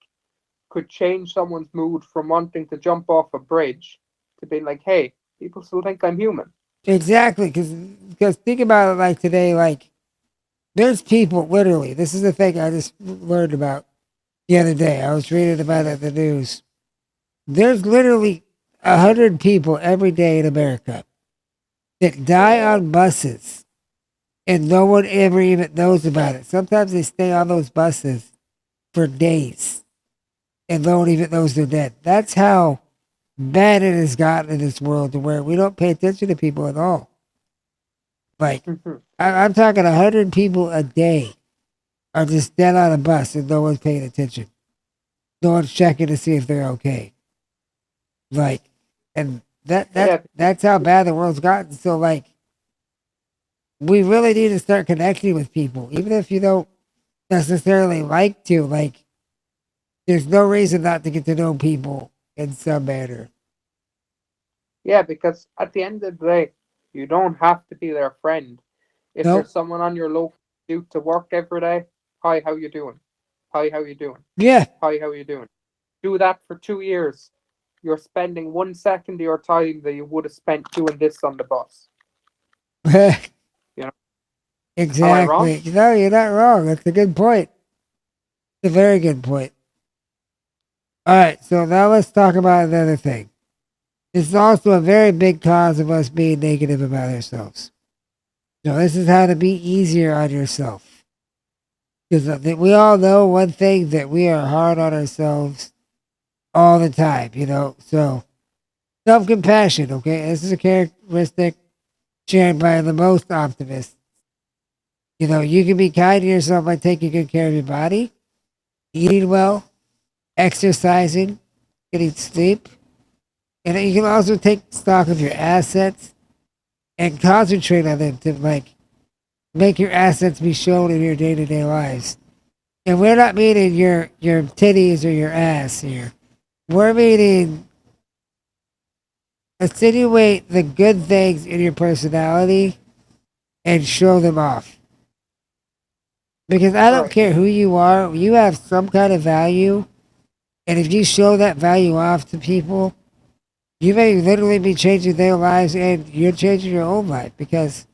could change someone's mood from wanting to jump off a bridge to being like, hey, people still think I'm human. Exactly, because think about it like today, like there's people literally. This is the thing I just learned about the other day. I was reading about it in the news. There's literally 100 people every day in America that die on buses, and no one ever even knows about it. Sometimes they stay on those buses for days, and no one even knows they're dead. That's how bad it has gotten in this world, to where we don't pay attention to people at all. Like Mhm. I'm talking 100 people a day are just dead on a bus, and no one's paying attention. No one's checking to see if they're okay. Like, and Yeah, that's how bad the world's gotten. So like, we really need to start connecting with people, even if you don't necessarily like to. Like, there's no reason not to get to know people in some manner. yeah, because at the end of the day, you don't have to be their friend. If Nope. there's someone on your local commute to work every day, hi, how you doing? Hi, how you doing? Yeah. Hi, how you doing? Do that for 2 years. You're spending 1 second of your time that you would have spent doing this on the bus. You know, am I wrong? Exactly. No, you're not wrong. That's a good point. It's a very good point. All right. So now let's talk about another thing. This is also a very big cause of us being negative about ourselves. So this is how to be easier on yourself. Because we all know one thing, that we are hard on ourselves all the time, you know. So self compassion, okay? This is a characteristic shared by the most optimists. You know, you can be kind to yourself by taking good care of your body, eating well, exercising, getting sleep. And you can also take stock of your assets and concentrate on them to like make your assets be shown in your day to day lives. And we're not meaning your titties or your ass here. We're meaning insinuate the good things in your personality and show them off. Because I don't Right. care who you are, you have some kind of value. And if you show that value off to people, you may literally be changing their lives, and you're changing your own life. Because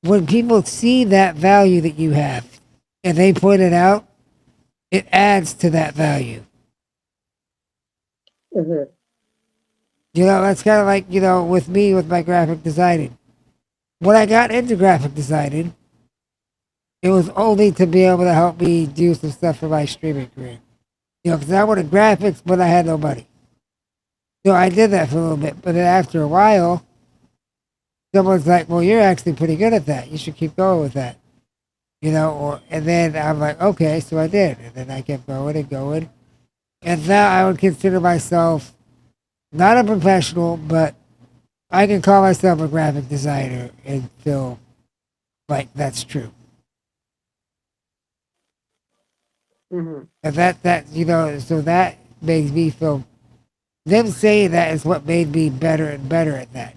when people see that value that you have and they point it out, it adds to that value. Mhm. You know, that's kind of like, you know, with me with my graphic designing. When I got into graphic designing, it was only to be able to help me do some stuff for my streaming career. You know, because I wanted graphics, but I had no money. So I did that for a little bit. But then after a while, someone's like, well, you're actually pretty good at that. You should keep going with that. You know, and then I'm like, okay, so I did. And then I kept going and going. And now I would consider myself not a professional, but I can call myself a graphic designer and feel like that's true. Mm-hmm. And so that makes me feel, them saying that is what made me better and better at that.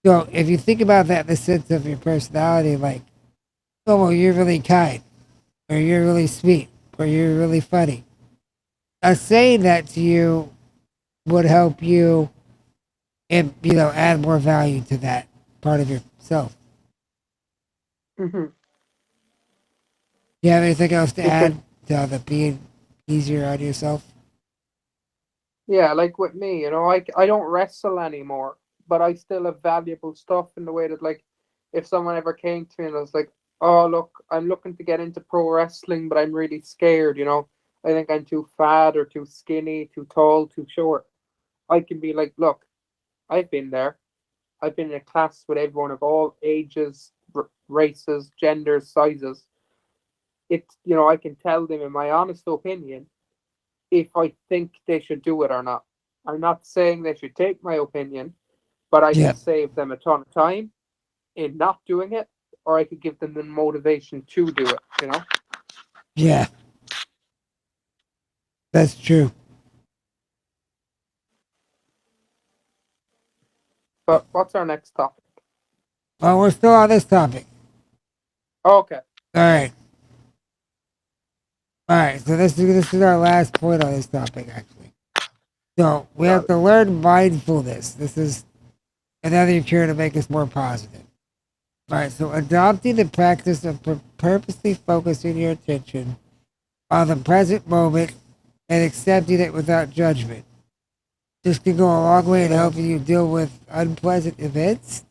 So if you think about that in the sense of your personality, like, oh, well, you're really kind, or you're really sweet, or you're really funny. Us saying that to you would help you, and add more value to that part of yourself. Mm-hmm. You have anything else to Because add to the being easier on yourself? yeah, like with me, I don't wrestle anymore, but I still have valuable stuff in the way that, like, if someone ever came to me and was like, "Oh, look, I'm looking to get into pro wrestling, but I'm really scared. I think I'm too fat or too skinny, too tall, too short." I can be like, "Look, I've been there. I've been in a class with everyone of all ages, races, genders, sizes. I can tell them in my honest opinion if I think they should do it or not. I'm not saying they should take my opinion, but I Yeah, could save them a ton of time in not doing it, or I could give them the motivation to do it. yeah, that's true. Oh, But what's our next topic? well, we're still on this topic. Okay. All right, all right. So this is our last point on this topic, actually. So we Got have it. to learn mindfulness. This is another cure to make us more positive. All right. So adopting the practice of purposely focusing your attention on the present moment and accepting it without judgment. This can go a long way in helping you deal with unpleasant events.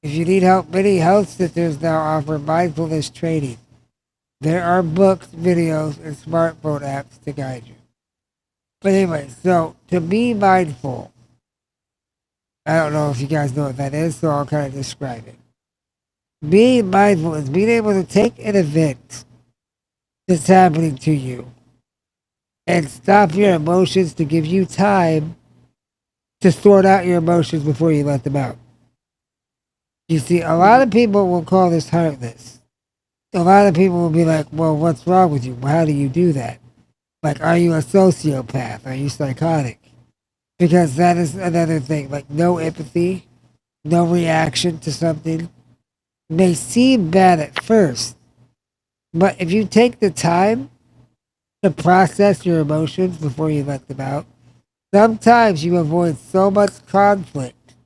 If you need help, many health centers now offer mindfulness training. There are books, videos, and smartphone apps to guide you. But anyway, so to be mindful, I don't know if you guys know what that is, so I'll kind of describe it. Being mindful is being able to take an event that's happening to you and stop your emotions to give you time to sort out your emotions before you let them out. You see, a lot Mm-hmm. of people will call this heartless. A lot of people will be like, well, what's wrong with you? How do you do that? Like, are you a sociopath? Are you psychotic? Because that is another thing. Like, no empathy, no reaction to something may seem bad at first. But if you take the time to process your emotions before you let them out, sometimes you avoid so much conflict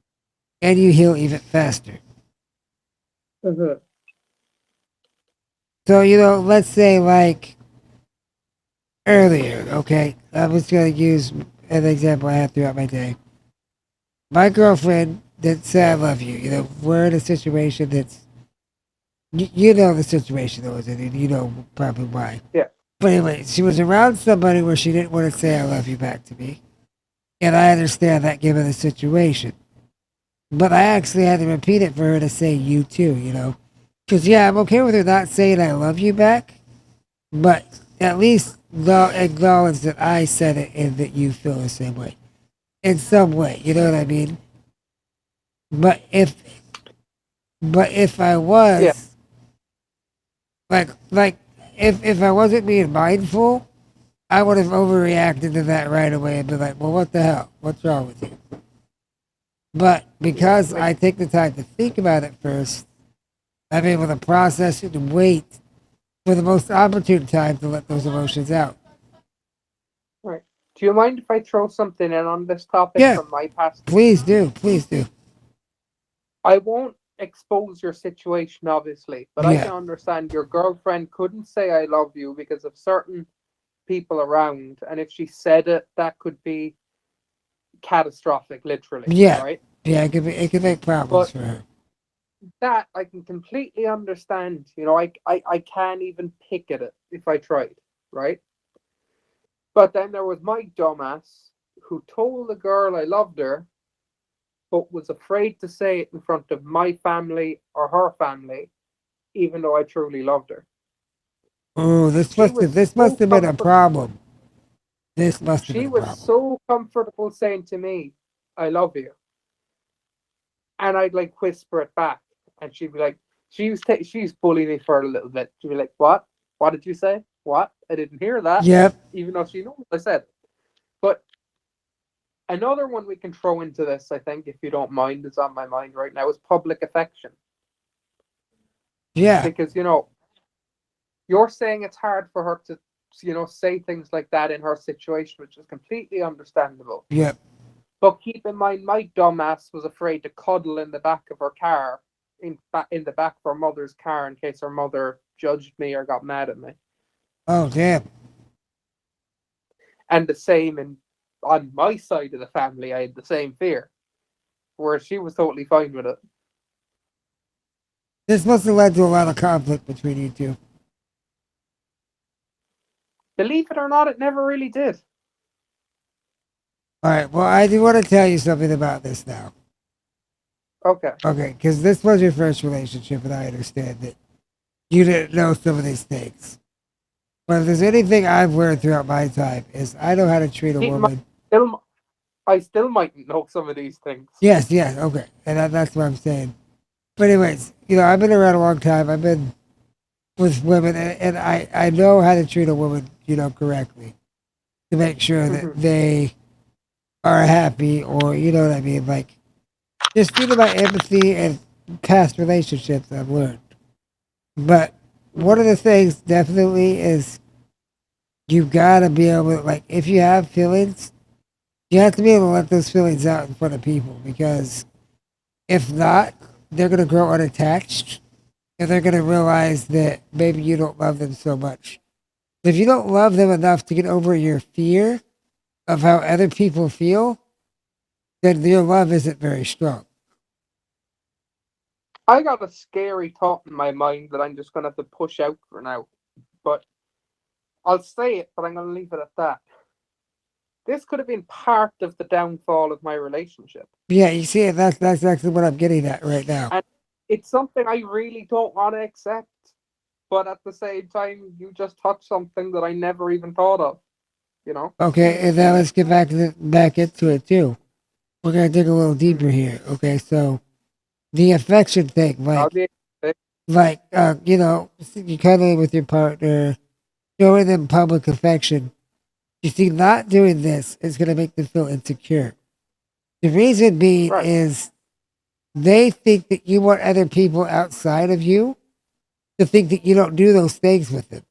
and you heal even faster. Mm-hmm. So, let's say like earlier, okay? I was going to use an example I had throughout my day. My girlfriend didn't say I love you. We're in a situation that's, you know the situation I was in, and you know probably why. Yeah. But anyway, she was around somebody where she didn't want to say I love you back to me. And I understand that given the situation. But I actually had to repeat it for her to say you too. Because, yeah, I'm okay with her not saying I love you back, but at least acknowledge that I said it and that you feel the same way. In some way, you know what I mean? But if I Yeah. was, like, if I wasn't being mindful, I would have overreacted to that right away and be like, well, what the hell? What's wrong with you? But Yeah. because Like, I take the time to think about it first, I'm able to process it and wait for the most opportune time to let those emotions out. right. Do you mind if I throw something in on this topic Yeah, from my past please do. experience? Please do. I won't expose your situation, obviously, but I Yeah. can understand your girlfriend couldn't say I love you because of certain people around, and if she said it, that could be catastrophic, literally, Yeah. right? Yeah, it could make problems But for her. that I can completely understand. I can't even pick at it if I tried, right? But then there was my dumbass who told the girl I loved her, but was afraid to say it in front of my family or her family, even though I truly loved her. Oh, this She must have was this must so have been a comfort. problem. This must have been She a was problem. so comfortable saying to me, "I love you," and I'd like whisper it back, and she'd be like, she's bullying me for a little bit. She'd be like, "What? What did you say?" what? I didn't hear that, Yep. even though she knows I said it. But another one we can throw into this, I think, if you don't mind, is on my mind right now, is public affection. Yeah. Because, you're saying it's hard for her to, say things like that in her situation, which is completely understandable. Yep. But keep in mind, my dumbass was afraid to cuddle in the back of her car, in the back of her mother's car, in case her mother judged me or got mad at me. Oh, damn. And the same on my side of the family, I had the same fear, whereas she was totally fine with it. This must have led to a lot of conflict between you two. Believe it or not, it never really did. All right. Well, I do want to tell you something about this now. Okay. Okay, because this was your first relationship, and I understand that you didn't know some of these things. But if there's anything I've learned throughout my time, is I know how to treat a Keep in mind, woman. still, I still mightn't know some of these things. Yes, yes, okay, and that's what I'm saying. But anyways, I've been around a long time. I've been with women, and I know how to treat a woman, correctly to make sure that Mm-hmm. they are happy, or you know what I mean, like just due to my empathy and past relationships I've learned. But one Mm-hmm. of the things definitely is you've got to be able to, like, if you have feelings, you have to be able to let those feelings out in front of people, because if not, they're going to grow unattached, and they're going to realize that maybe you don't love them so much. If you don't love them enough to get over your fear of how other people feel, then your love isn't very strong. I got a scary thought in my mind that I'm just going to have to push out for now. But I'll say it, but I'm going to leave it at that. This could have been part of the downfall of my relationship. Yeah, you see, that's actually what I'm getting at right now. And it's something I really don't want to accept. But at the same time, you just touched something that I never even thought of, you know? Okay, and now let's get back into it too. We're gonna dig a little Hmm. deeper here. Okay, so the affection thing, I'll be you cuddling with your partner, showing them public affection. You see, not doing this is gonna make them feel insecure. The reason being right. is they think that you want other people outside of you to think that you don't do those things with them,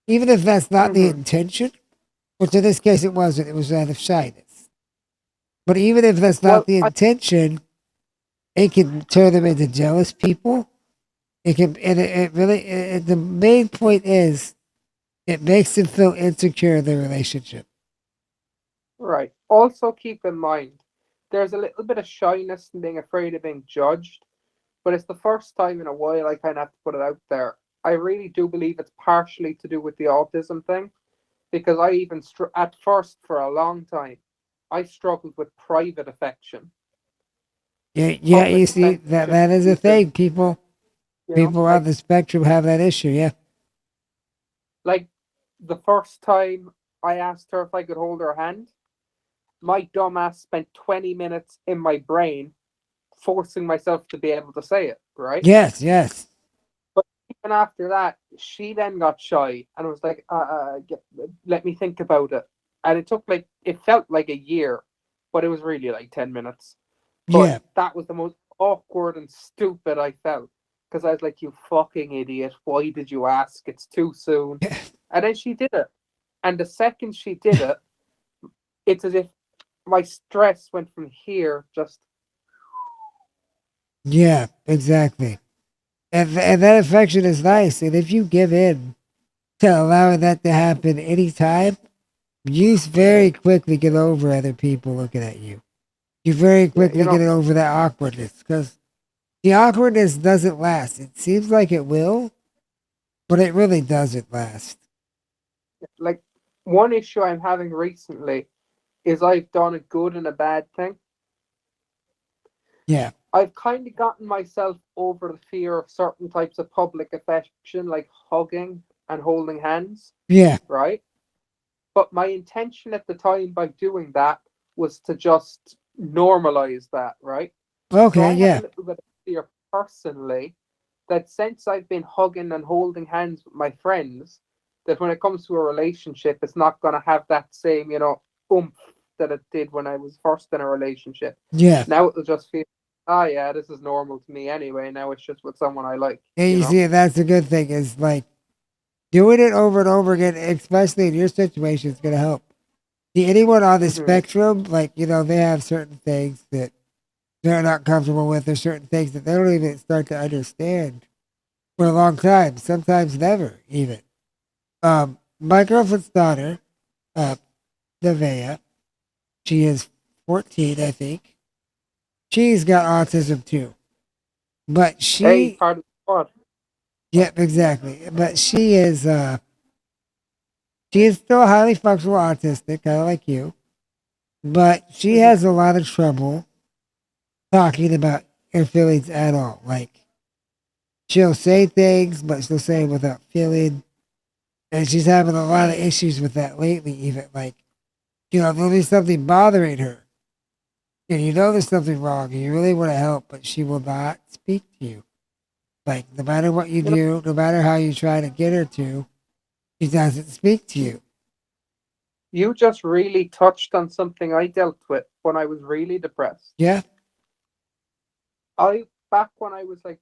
even if that's not the Hmm. intention. Which in this case it wasn't. It was out of shyness. But even if that's not Well, the I, intention, it can turn them into jealous people. It can, and it really, the main point is it makes them feel insecure in their relationship. right. Also, keep in mind, there's a little bit of shyness and being afraid of being judged, but it's the first time in a while I kind of have to put it out there. I really do believe it's partially to do with the autism thing, because I even, at first, for a long time, I struggled with private affection. Yeah, yeah. You Public see that affection, that is a thing. People on like the spectrum have that issue. Yeah. like the first time I asked her if I could hold her hand, my dumbass spent 20 minutes in my brain forcing myself to be able to say it, right? Yes. Yes. But even after that, she then got shy and was like, let me think about it. And it took it felt like a year, but it was really like 10 minutes. But Yeah. that was the most awkward and stupid I felt, because I was like, you fucking idiot. Why did you ask? It's too soon. And then she did it. And the second she did it, it's as if my stress went from here just. Yeah. Exactly. And that affection is nice. And if you give in to allowing that to happen anytime, you very quickly get over other people looking at you. You very Yeah, quickly get over that awkwardness, because the awkwardness doesn't last. It seems like it will, but it really doesn't last. like one issue I'm having recently is I've done a good and a bad thing. Yeah. I've kind of gotten myself over the fear of certain types of public affection, like hugging and holding hands, Yeah. right? But my intention at the time by doing that was to just normalize that, right? So Okay. I have a Yeah. little bit of fear personally that since I've been hugging and holding hands with my friends, that when it comes to a relationship, it's not going to have that same, oomph that it did when I was first in a relationship. Yeah. Now it'll just feel, oh yeah, this is normal to me anyway. Now it's just with someone I like, And you you know? see, that's a good thing is like doing it over and over again, especially in your situation, is going to help. See, anyone on the Hmm. spectrum, like, they have certain things that they're not comfortable with, or certain things that they don't even start to understand for a long time, sometimes never even. My girlfriend's daughter, uh, Nevaeh, she is 14, I think. She's got autism too. But Hey, she, part of the squad. yep, exactly. But she is still highly functional autistic, kind of like you. But she Hmm. has a lot of trouble talking about her feelings at all. Like, she'll say things, but she'll say it without feeling. And she's having a lot of issues with that lately, even. Like, there'll be something bothering her. And there's something wrong, and you really want to help, but she will not speak to you. Like, no matter what you You know, do, no matter how you try to get her to, she doesn't speak to you. you just really touched on something I dealt with when I was really depressed. Yeah? Back when I was like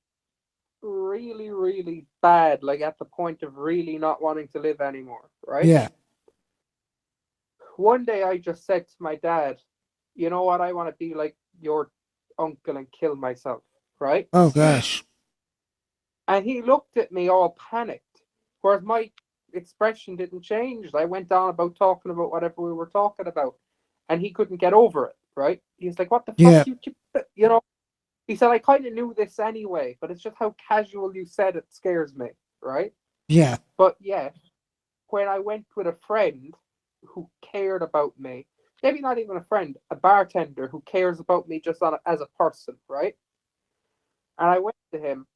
really, really bad, like at the point of really not wanting to live anymore, right? Yeah. One day I just said to my dad, you know what, I want to be like your uncle and kill myself, right? Oh, gosh. And he looked at me all panicked, whereas my expression didn't change. I went on about talking about whatever we were talking about, and he couldn't get over it, right? He's like, what the fuck, Yeah. you know? He said, I kind of knew this anyway, but it's just how casual you said it scares me, right? Yeah. But yeah, when I went with a friend who cared about me, maybe not even a friend, a bartender who cares about me just as a person, right? And I went to him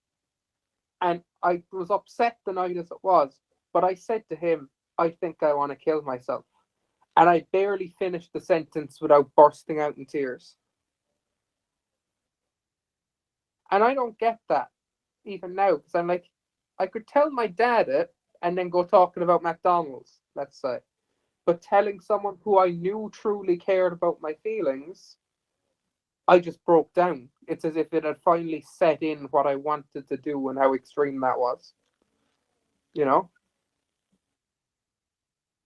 and I was upset the night as it was, but I said to him, I think I want to kill myself. And I barely finished the sentence without bursting out in tears. And I don't get that even now because I'm like, I could tell my dad it and then go talking about McDonald's, let's say. But telling someone who I knew truly cared about my feelings, I just broke down. It's as if it had finally set in what I wanted to do and how extreme that was, you know?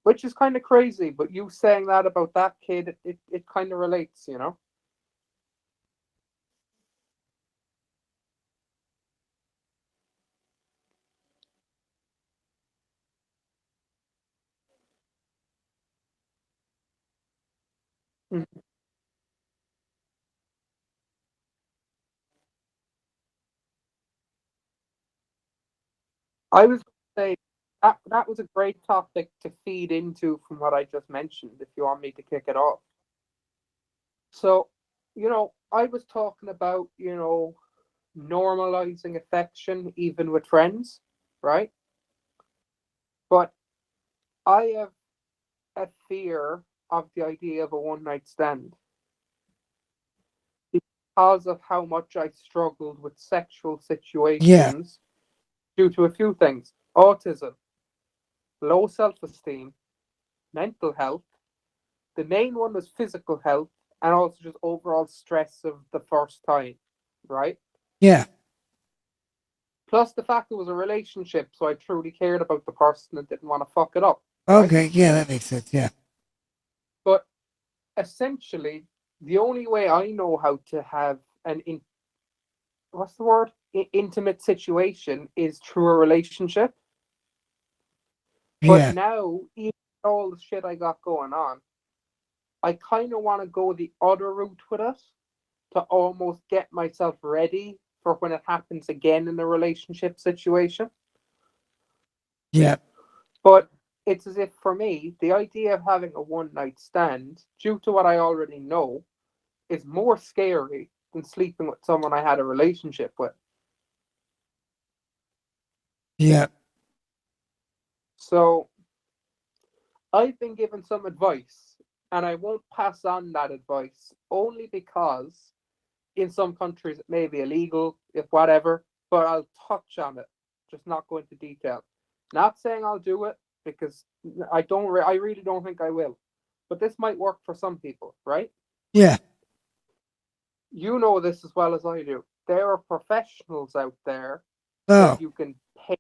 Which is kind of crazy, but you saying that about that kid, it kind of relates, you know? Mhm. I was going to say that was a great topic to feed into from what I just mentioned, if you want me to kick it off. So, I was talking about, normalizing affection even with friends, right? But I have a fear of the idea of a one night stand because of how much I struggled with sexual Yeah. situations due to a few things: autism, low self esteem, mental health. The main one was physical health, and also just overall stress of the first time, right? Yeah. Plus the fact it was a relationship, so I truly cared about the person and didn't want to fuck it up, right? Okay. Yeah, that makes sense. Yeah. But essentially, the only way I know how to have what's the word? Intimate situation is through a relationship. But Yeah. now, even all the shit I got going on, I kind of want to go the other route with it to almost get myself ready for when it happens again in a relationship situation. Yeah. But it's as if for me, the idea of having a one night stand, due to what I already know, is more scary than sleeping with someone I had a relationship with. Yeah. So I've been given some advice, and I won't pass on that advice only because in some countries it may be illegal, if whatever, but I'll touch on it, just not go into detail. Not saying I'll do it, because I really don't think I will. But this might work for some people, right? Yeah. You know this as well as I do. There are professionals out there Oh, that you can pay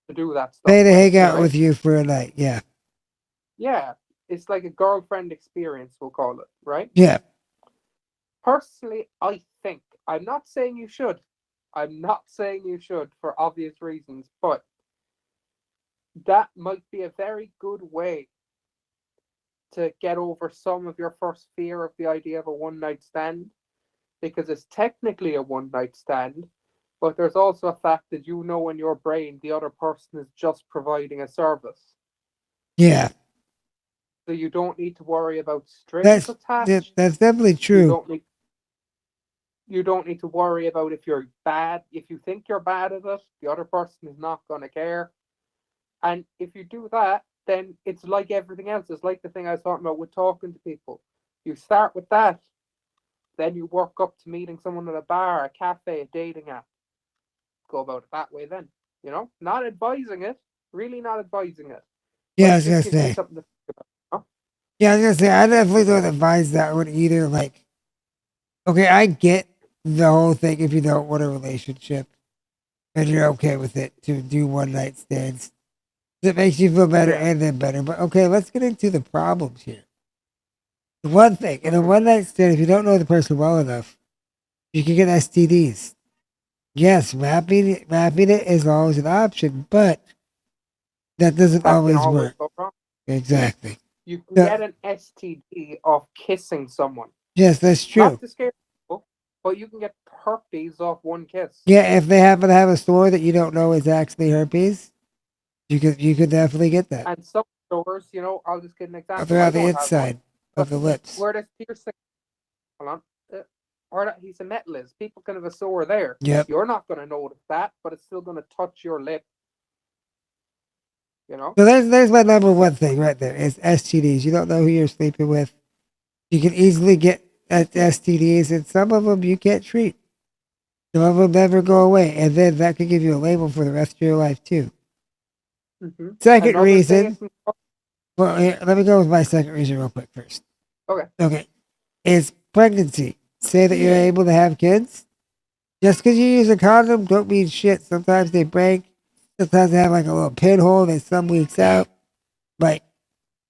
to do that stuff pay to with, hang out right? with you for a night. Yeah. Yeah, it's like a girlfriend experience, we'll call it, right? Yeah. Personally, I think, I'm not saying you should. I'm not saying you should for obvious reasons, but that might be a very good way to get over some of your first fear of the idea of a one night stand, because it's technically a one night stand, but there's also a fact that you know in your brain the other person is just providing a service. Yeah. So you don't need to worry about strings attached. That's definitely You true. don't need you don't need to worry about if you're bad. If you think you're bad at it, the other person is not going to care. And if you do that, then it's like everything else. It's like the thing I was talking about with talking to people. You start with that, then you work up to meeting someone at a bar, a cafe, a dating app. Go about it that way then. Not advising it, really not advising it. But Yeah, I it was gonna just gives you say. something to think about. Yeah, I was gonna say. I definitely don't advise that one either. Like, okay, I get the whole thing if you don't want a relationship and you're okay with it to do one night stands. It makes you feel better Yeah. and then better. But okay, let's get into the problems here. The one thing in a Mm-hmm. one night stand, if you don't know the person well enough, you can get STDs. Yes, wrapping it is always an option, but that doesn't That can always always work. go wrong. Exactly. You can So, get an STD of kissing someone. yes, that's true. Not to scare people, but you can get herpes off one kiss. Yeah, if they happen to have a store that you don't know is actually herpes, you could definitely get that. And some stores, I'll just give an example. I Throughout the don't have one, inside but of the lips. where there's piercing, hold on, or that he's a metalist, people can have a sore there. Yep. You're not going to notice that, but it's still going to touch your lip, you know? So there's my number one thing right there is STDs. You don't know who you're sleeping with. You can easily get STDs, and some of them you can't treat. Some of them never go No. away, and then that could give you a label for the rest of your life too. Hmm. Second Another thing it reason, can. well, here, let me go with my second reason real quick first. Okay. Okay, is pregnancy. Say that you're able to have kids. Just because you use a condom don't mean shit. Sometimes they break. Sometimes they have like a little pinhole that's some weeks out. But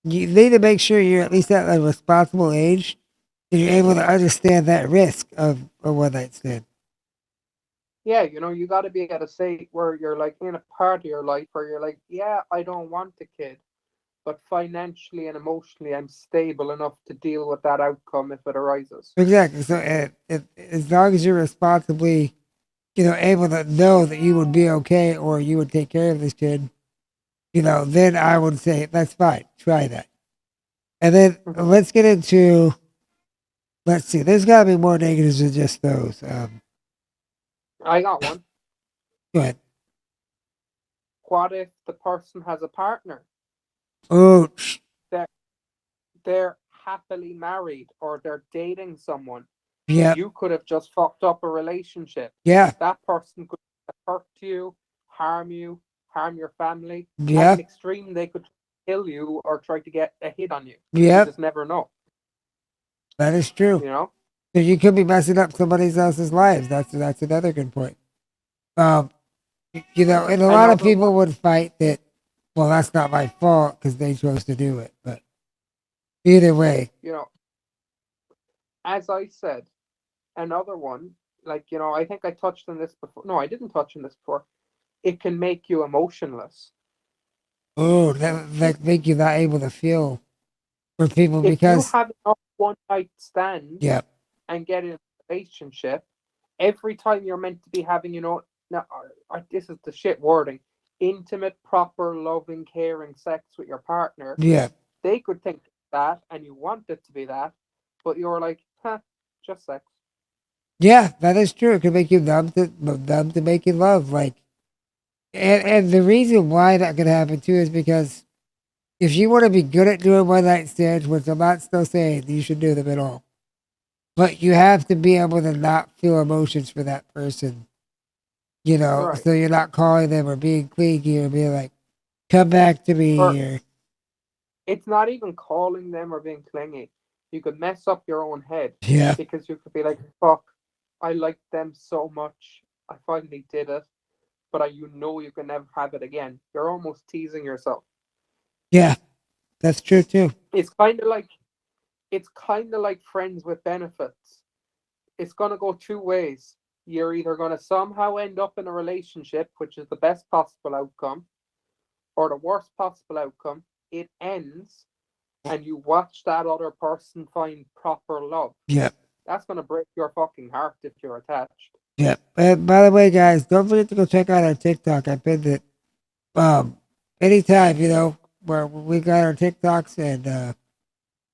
you need to make sure you're at least at a responsible age and you're able to understand that risk of a one night stand. Yeah, you got to be at a state where you're like in a part of your life where you're like, yeah, I don't want a kid, but financially and emotionally, I'm stable enough to deal with that outcome if it arises. Exactly. So as long as you're responsibly, able to know that you would be okay or you would take care of this kid, then I would say that's fine. Try that. And then Hmm. let's get into, let's see, there's got to be more negatives than just those. I got one. Go ahead. What if the person has a partner? Oh, They're, they're happily married or they're dating someone. yep. You could have just fucked up a relationship. Yeah. That person could hurt you, harm your family. At Yeah. an extreme, they could kill you or try to get a hit on you. You Yep. just never know, That is true. you know? So you could be messing up somebody else's lives. That's another good point. Um, and a lot of Another one, people would fight that. Well, that's not my fault because they chose to do it. But either way, you know, as I said, another one, like, I think I touched on this before. No, I didn't touch on this before. It can make you emotionless. oh, that make you not able to feel for people If you because have enough one night stands yeah, and get in a relationship, every time you're meant to be having, now, this is the shit wording, intimate, proper, loving, caring sex with your partner, yeah, they could think that and you want it to be that, but you're like, just sex. yeah, that is true. It can make you numb to making love. Like, and the reason why that could happen too is because if you want to be good at doing one night stands, which I'm not still saying you should do them at all, but you have to be able to not feel emotions for that person, Right. so you're not calling them or being clingy or being like, come back to Or me, or it's not even calling them or being clingy. You could mess up your own head yeah, because you could be like, "Fuck, I like them so much. I finally did it." But you know you can never have it again. You're almost teasing yourself. yeah, that's true too. It's kind of like it's kind of like friends with benefits. It's gonna go two ways. You're either gonna somehow end up in a relationship, which is the best possible outcome, or the worst possible outcome. It ends, and you watch that other person find proper love. Yeah, That's gonna break your fucking heart if you're attached. yeah. And by the way, guys, don't forget to go check out our TikTok. I pinned it. Um, anytime, where we got our TikToks, and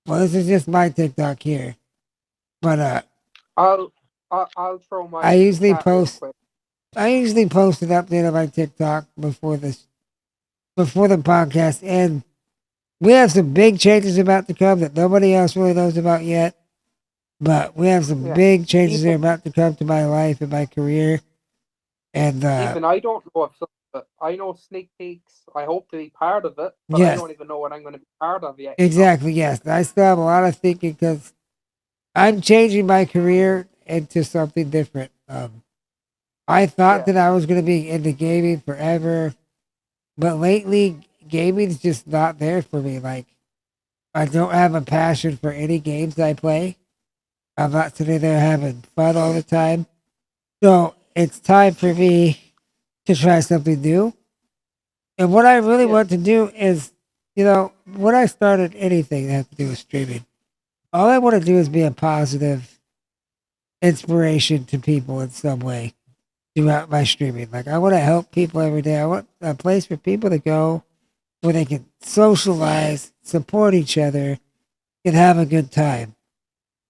well, this is just my TikTok here, but I'll I'll throw I mine in the usually chat real post. quick. I usually post an update on my TikTok before the podcast, and we have some big changes about to come that nobody else really knows about yet. But we have some Yeah. big changes that are Even about to come to my life and my career. And even I don't know if some of it. I know sneak peeks. I hope to be part of it, but I yes, don't even know what I'm going to be part of yet. You know? exactly, yes. I still have a lot of thinking because I'm changing my career into something different. I thought Yeah. that I was going to be into gaming forever, but lately gaming's just not there for me. Like, I don't have a passion for any games I play. I'm not sitting there having fun all the time. So it's time for me to try something new. And what I really Yeah. want to do is, when I started anything that has to do with streaming, all I want to do is be a positive inspiration to people in some way throughout my streaming. Like, I want to help people every day. I want a place for people to go where they can socialize, support each other, and have a good time.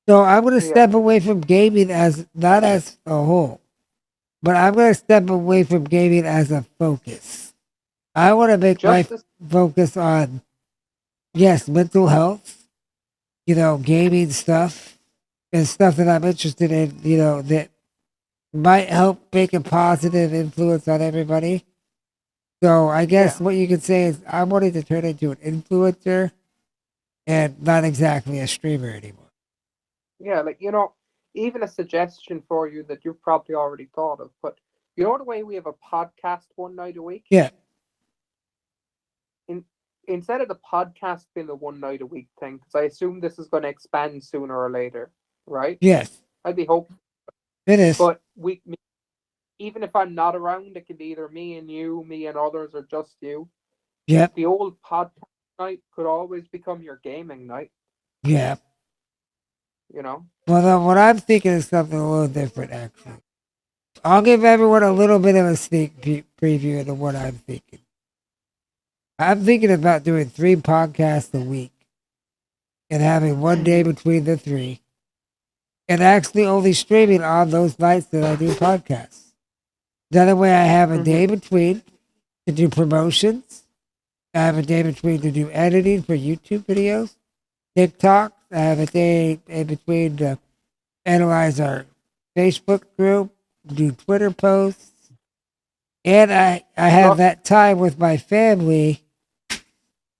So I'm going to Yeah. step away from gaming as not as a whole, but I'm going to step away from gaming as a focus. I want to make my Just as focus on, yes, mental health, gaming stuff and stuff that I'm interested in, that might help make a positive influence on everybody. So I yeah. guess what you could say is I'm wanting to turn into an influencer and not exactly a streamer anymore. Yeah. Like even a suggestion for you that you've probably already thought of, but the way we have a podcast one night a week. Yeah. In Instead of the podcast being the one night a week thing, because I assume this is going to expand sooner or later, right? Yes. I'd be hoping, It is. but even if I'm not around, it can be either me and you, me and others, or just you. Yep. The old podcast night could always become your gaming night. Yeah. You know? Well, what I'm thinking is something a little different, actually. I'll give everyone a little bit of a sneak preview into what I'm thinking. I'm thinking about doing 3 podcasts a week and having one day Mm-hmm. between the three, and actually only streaming on those nights that I do podcasts. That way, I have a Mm-hmm. day between to do promotions. I have a day between to do editing for YouTube videos, TikTok. I have a day in between to analyze our Facebook group, do Twitter posts, and I have Look, that time with my family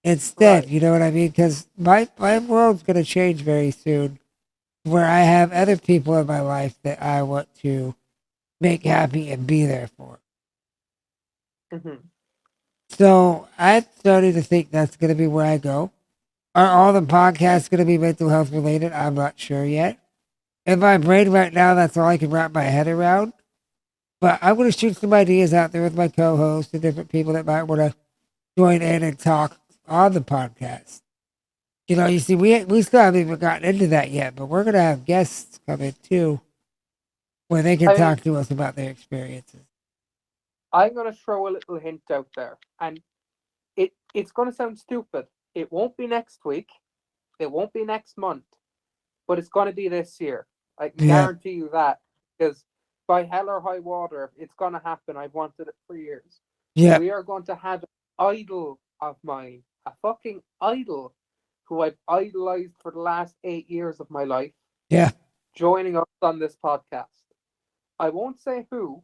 instead. right. You know what I mean? Because my world's going to change very soon, where I have other people in my life that I want to make happy and be there for. Mm-hmm. So I'm starting to think that's going to be where I go. Are all the podcasts going to be mental health related? I'm not sure yet. In my brain right now, that's all I can wrap my head around. But I'm going to shoot some ideas out there with my co-hosts and different people that might want to join in and talk on the podcast. You see, we still haven't even gotten into that yet, but we're going to have guests come in too, where they can I mean, talk to us about their experiences. I'm gonna throw a little hint out there, and it's gonna sound stupid. It won't be next week. It won't be next month, but it's gonna be this year. I can Yeah, guarantee you that because by hell or high water, it's gonna happen. I've wanted it for years. yeah, We are going to have an idol of mine, a fucking idol, who I've idolized for the last 8 years of my life, yeah, joining us on this podcast. I won't say who,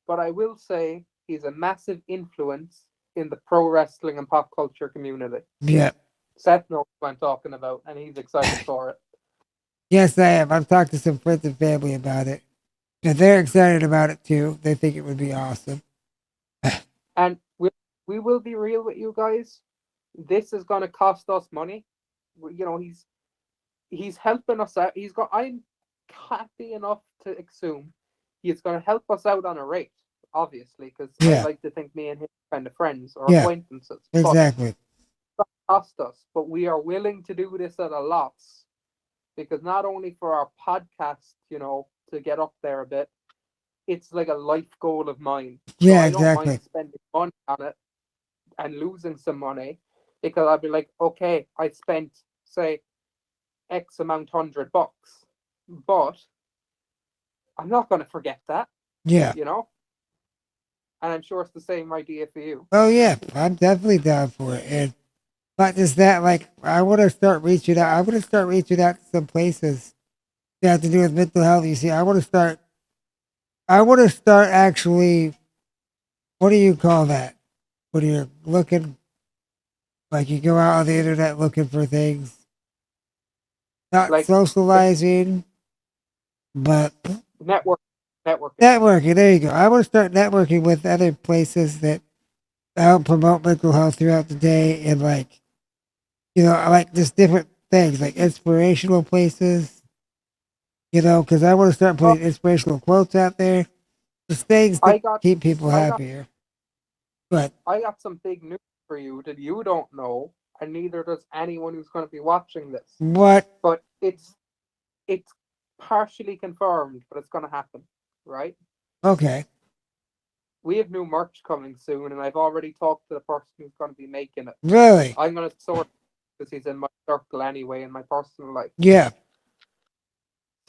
but I will say he's a massive influence in the pro wrestling and pop culture community. Yeah. Seth knows what I'm talking about, and he's excited for it. Yes, I am. I've talked to some friends and family about it. And they're excited about it too. They think it would be awesome. And we will be real with you guys. This is going to cost us money. You know, he's helping us out. I'm happy enough to assume he's going to help us out on a rate, obviously, because I Yeah. like to think me and him are kind of friends or Yeah. acquaintances. Exactly. But it cost us, but we are willing to do this at a loss because not only for our podcast, to get up there a bit, it's like a life goal of mine. So Yeah, I don't mind exactly. spending money on it and losing some money because I'd be like, okay, I spent say X amount $100, but I'm not going to forget that, Yeah. you know. And I'm sure it's the same idea for you. Oh yeah, I'm definitely down for it. And not just that, like I want to start reaching out. I want to start reaching out to some places that have to do with mental health. You see, I want to start. I want to start actually. What do you call that? When you're looking, like you go out on the internet looking for things, not Like it's socializing, but network networking. networking. There you go. I want to start networking with other places that help promote mental health throughout the day, and like I like just different things, like inspirational places. Because I want to start Oh, putting inspirational quotes out there, just things to I got keep people I got happier. But I got some big news for you that you don't know, and neither does anyone who's going to be watching this. what? But it's partially confirmed, but it's going to happen, right? Okay, We have new merch coming soon, and I've already talked to the person who's going to be making it. really? I'm going to sort because he's in my circle anyway in my personal life. Yeah,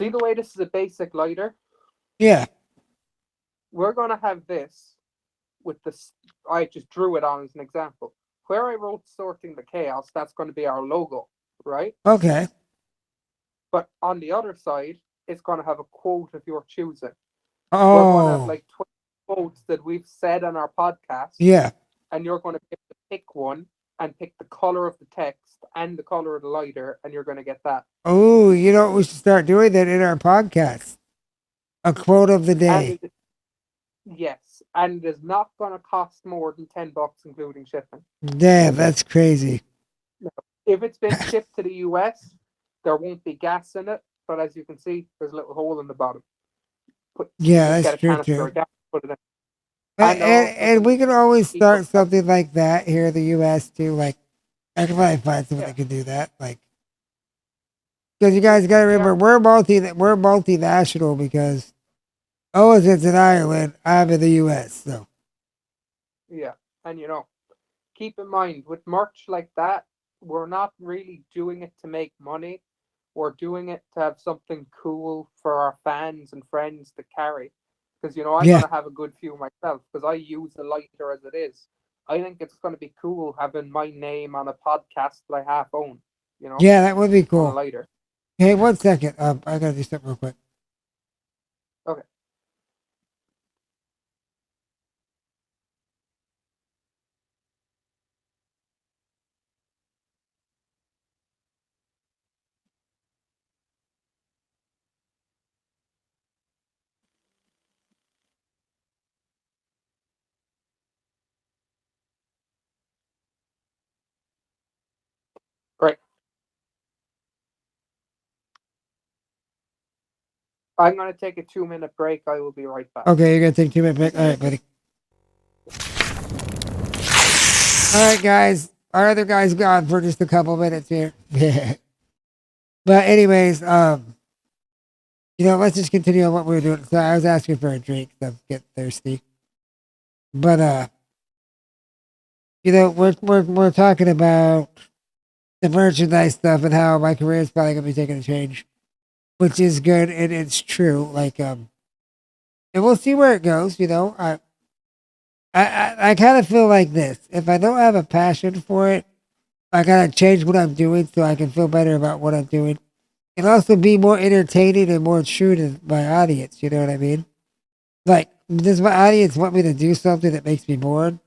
See the way this is a basic lighter? yeah. We're going to have this with this. I just drew it on as an example. Where I wrote sorting the chaos, that's going to be our logo, right? Okay. But on the other side, it's going to have a quote of your choosing. We're going to have Oh, like 20 quotes that we've said on our podcast, yeah. and you're going to get to pick one and pick the color of the text and the color of the lighter, and you're going to get that. Oh, you know what? We should start doing that in our podcast. A quote of the And day. yes, and it is not going to cost more than $10, including shipping. Damn, that's crazy. If it's been shipped to the US, there won't be gas in it, but as you can see, there's a little hole in the bottom. Yeah, Just that's get a true canister too. of gas, put it in. And, And there and, also and going to we can always be people. start something like that here in the U.S. too. Like, I can probably find someone Yeah, that can do that. Like, because you guys got to we remember, are. we're multinational because it's in Ireland, I'm in the U.S. So Yeah, and keep in mind with merch like that, we're not really doing it to make money. We're doing it to have something cool for our fans and friends to carry. Because I'm yeah, gonna have a good few myself because I use the lighter as it is. I think it's gonna be cool having my name on a podcast that I half own. yeah, that would be On a cool. lighter. Hey, 1 second. I gotta do something real quick. Okay. Great. I'm gonna take a 2-minute break. I will be right back. Okay, you're gonna take 2 minutes break. All right, buddy. All right, guys. Our other guy's gone for just a couple minutes here. But anyways, let's just continue on what we were doing. So I was asking for a drink. So I'm getting thirsty. But we're talking about the merchandise stuff and how my career is probably gonna be taking a change, which is good and it's true. Like and we'll see where it goes. I kind of feel like this. If I don't have a passion for it, I gotta change what I'm doing so I can feel better about what I'm doing, and also be more entertaining and more true to my audience. You know what I mean? Like, does my audience want me to do something that makes me bored?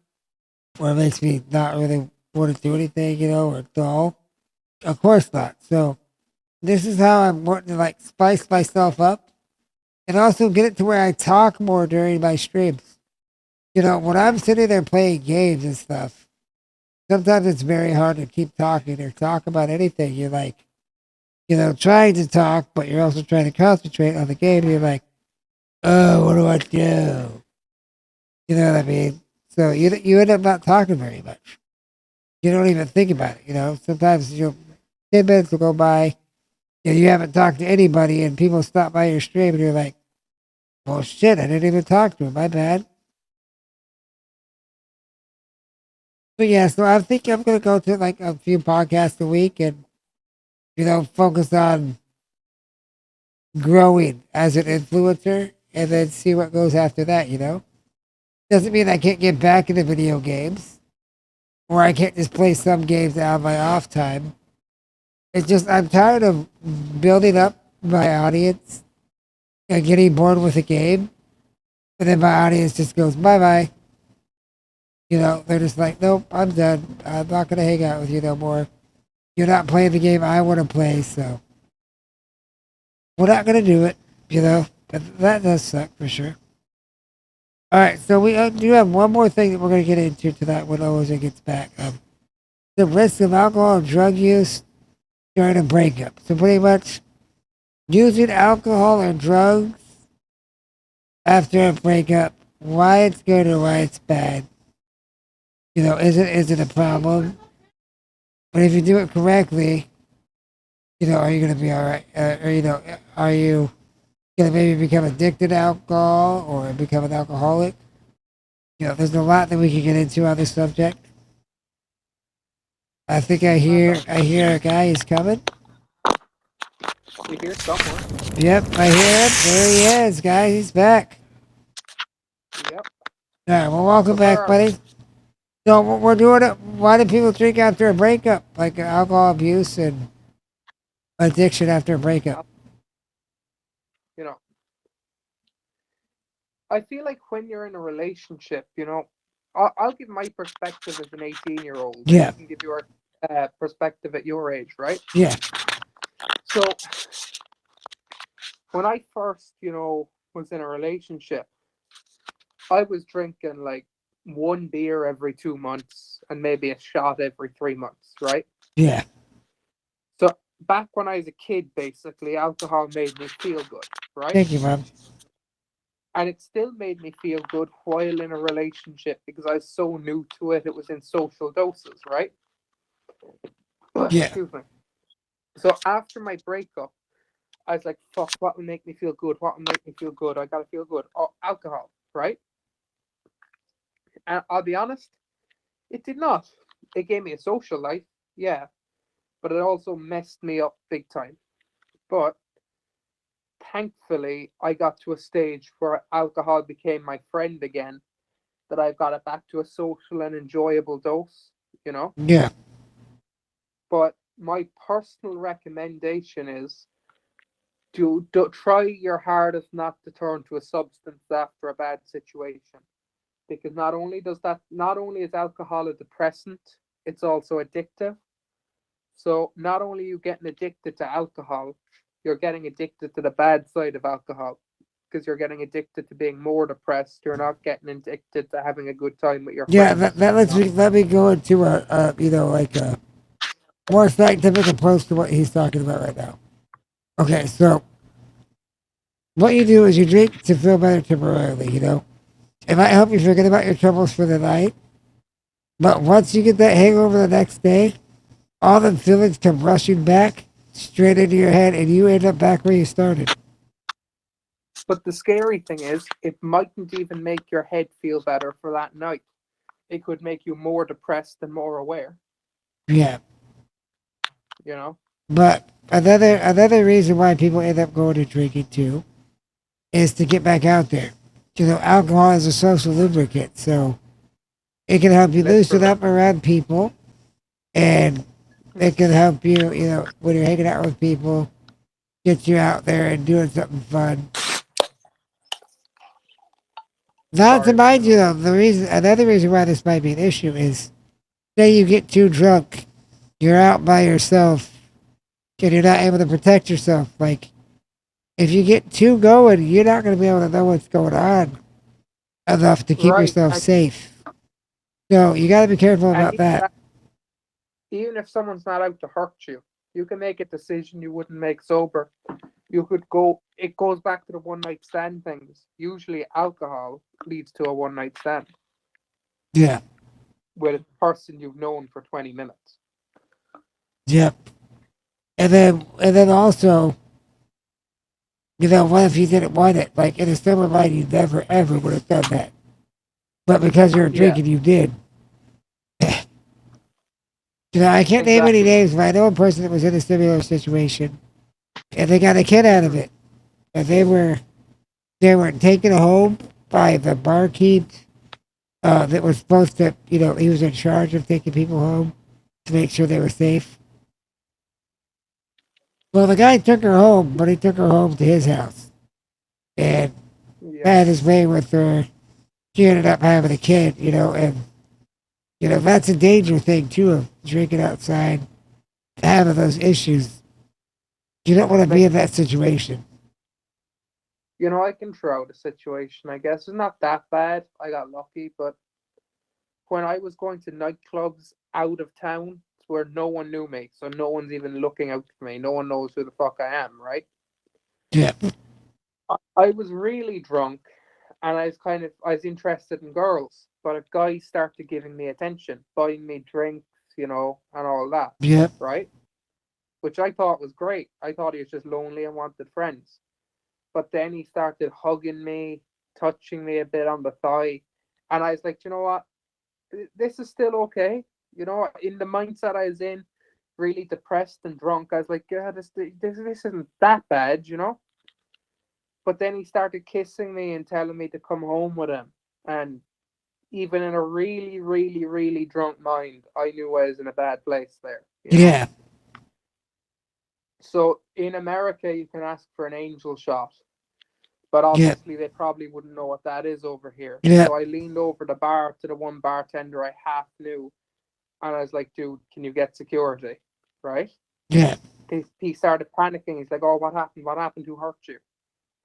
or it makes me not really want to do anything, or dull. Of course not. So this is how I'm wanting to like spice myself up and also get it to where I talk more during my streams. When I'm sitting there playing games and stuff, sometimes it's very hard to keep talking or talk about anything. You're like, trying to talk, but you're also trying to concentrate on the game. You're like, oh, what do I do? You know what I mean? So you end up not talking very much. You don't even think about it. Sometimes 10 minutes will go by and you haven't talked to anybody, and people stop by your stream, and you're like, well, shit, I didn't even talk to him. My bad. But yeah, so I think I'm gonna go to like a few podcasts a week and focus on growing as an influencer, and then see what goes after that. Doesn't mean I can't get back into video games, or I can't just play some games out of my off time. It's just I'm tired of building up my audience and getting bored with a game, and then my audience just goes bye bye. They're just like, nope, I'm done. I'm not gonna hang out with you no more. You're not playing the game I want to play, so we're not gonna do it. But that does suck for sure. All right, so we do have one more thing that we're gonna get into tonight when Oza gets back. The risk of alcohol and drug use during a breakup. So pretty much using alcohol or drugs after a breakup, why it's good or why it's bad. Is it a problem? But if you do it correctly, are you going to be all right? Or, are you going to maybe become addicted to alcohol or become an alcoholic? There's a lot that we can get into on this subject. I think I hear a guy is coming. You hear someone? Yep, I hear him. There he is, guys. He's back. Yep. All right, well, welcome So where back, are we? buddy. So we're doing it. Why do people drink after a breakup? Like alcohol abuse and addiction after a breakup. You know, I feel like when you're in a relationship, I'll give my perspective as an 18-year-old, and Yeah, you can give your perspective at your age, right? yeah, So when I first, was in a relationship, I was drinking like one beer every 2 months and maybe a shot every 3 months, right? yeah. So back when I was a kid, basically, alcohol made me feel good, right? Thank you, Mom. And it still made me feel good while in a relationship because I was so new to it. It was in social doses, right? Yeah, Excuse me. So after my breakup, I was like, fuck, what will make me feel good? What will make me feel good? I gotta feel good. Oh, alcohol, right? And I'll be honest, it did not. It gave me a social life, yeah, but it also messed me up big time. But thankfully, I got to a stage where alcohol became my friend again, that I got it back to a social and enjoyable dose. yeah, But my personal recommendation is to try your hardest not to turn to a substance after a bad situation. Because not only is alcohol a depressant, it's also addictive. So not only are you getting addicted to alcohol, you're getting addicted to the bad side of alcohol because you're getting addicted to being more depressed. You're not getting addicted to having a good time with your yeah. friends. That let me go into like a more scientific approach to what he's talking about right now. Okay, so what you do is you drink to feel better temporarily. It might help you forget about your troubles for the night, but once you get that hangover the next day, all the feelings come rushing back straight into your head, and you end up back where you started. But the scary thing is, it mightn't even make your head feel better for that night. It could make you more depressed and more aware. Yeah, You know. but another reason why people end up going to drinking too is to get back out there. Alcohol is a social lubricant, so it can help you loosen Literally. up around people, and it can help you, when you're hanging out with people, get you out there and doing something fun. Not to Sorry, mind you no. though, another reason why this might be an issue is, say you get too drunk, you're out by yourself, and you're not able to protect yourself. Like, if you get too going, you're not going to be able to know what's going on enough to keep Right, yourself safe. So you got to be careful and about that. even if someone's not out to hurt you, you can make a decision you wouldn't make sober. You could go. It goes back to the one night stand things. Usually, alcohol leads to a one night stand Yeah. with a person you've known for 20 minutes. Yep. And then also, what if you didn't want it? Like in a summer mind, you never ever would have done that. But because you were Yeah, drinking, you did. I can't name any exactly. names, but I know a person that was in a similar situation, and they got a kid out of Mm. it. And they were taken home by the barkeep that was supposed to, he was in charge of taking people home to make sure they were safe. Well, the guy took her home, but he took her home to his house and Yeah, had his way with her. She ended up having a kid, and that's a danger thing too of drinking outside, having those issues. You don't want to be like in that situation. I can throw out a situation. I guess it's not that bad. I got lucky, but when I was going to nightclubs out of town where no one knew me, so no one's even looking out for me. No one knows who the fuck I am, right? Yeah, I was really drunk and I was interested in girls, but a guy started giving me attention, buying me drinks, and all that, yeah, right? Which I thought was great. I thought he was just lonely and wanted friends. But then he started hugging me, touching me a bit on the thigh, and I was like, you know what? This is still okay. In the mindset I was in, really depressed and drunk, I was like, yeah, this isn't that bad. But then he started kissing me and telling me to come home with him. And even in a really, really, really drunk mind, I knew I was in a bad place there. yeah, So in America, you can ask for an angel shot, but yeah, obviously they probably wouldn't know what that is over here. yeah, So I leaned over the bar to the one bartender I half knew, and I was like, dude, can you get security? Right? yeah, He started panicking. He's like, oh, what happened? What happened? Who hurt you?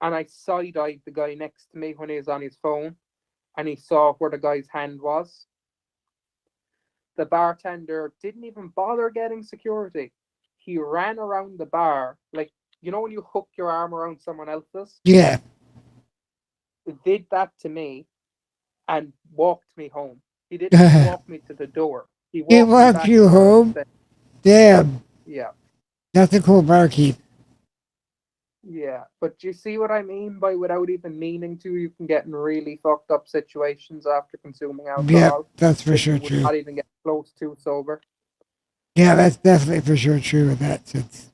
And I side eyed the guy next to me when he was on his phone, and he saw where the guy's hand was. The bartender didn't even bother getting security. He ran around the bar, like, when you hook your arm around someone else's? yeah. He did that to me and walked me home. He didn't even walk me to the door. He He walked me walked back to you where I was home? staying. Damn, Yeah. that's a cool barkeep. Yeah. But you see what I mean by without even meaning to, you can get in really fucked up situations after consuming Yep, alcohol that's for that you sure would true. not even get close to sober. Yeah, that's definitely for sure true in that sense.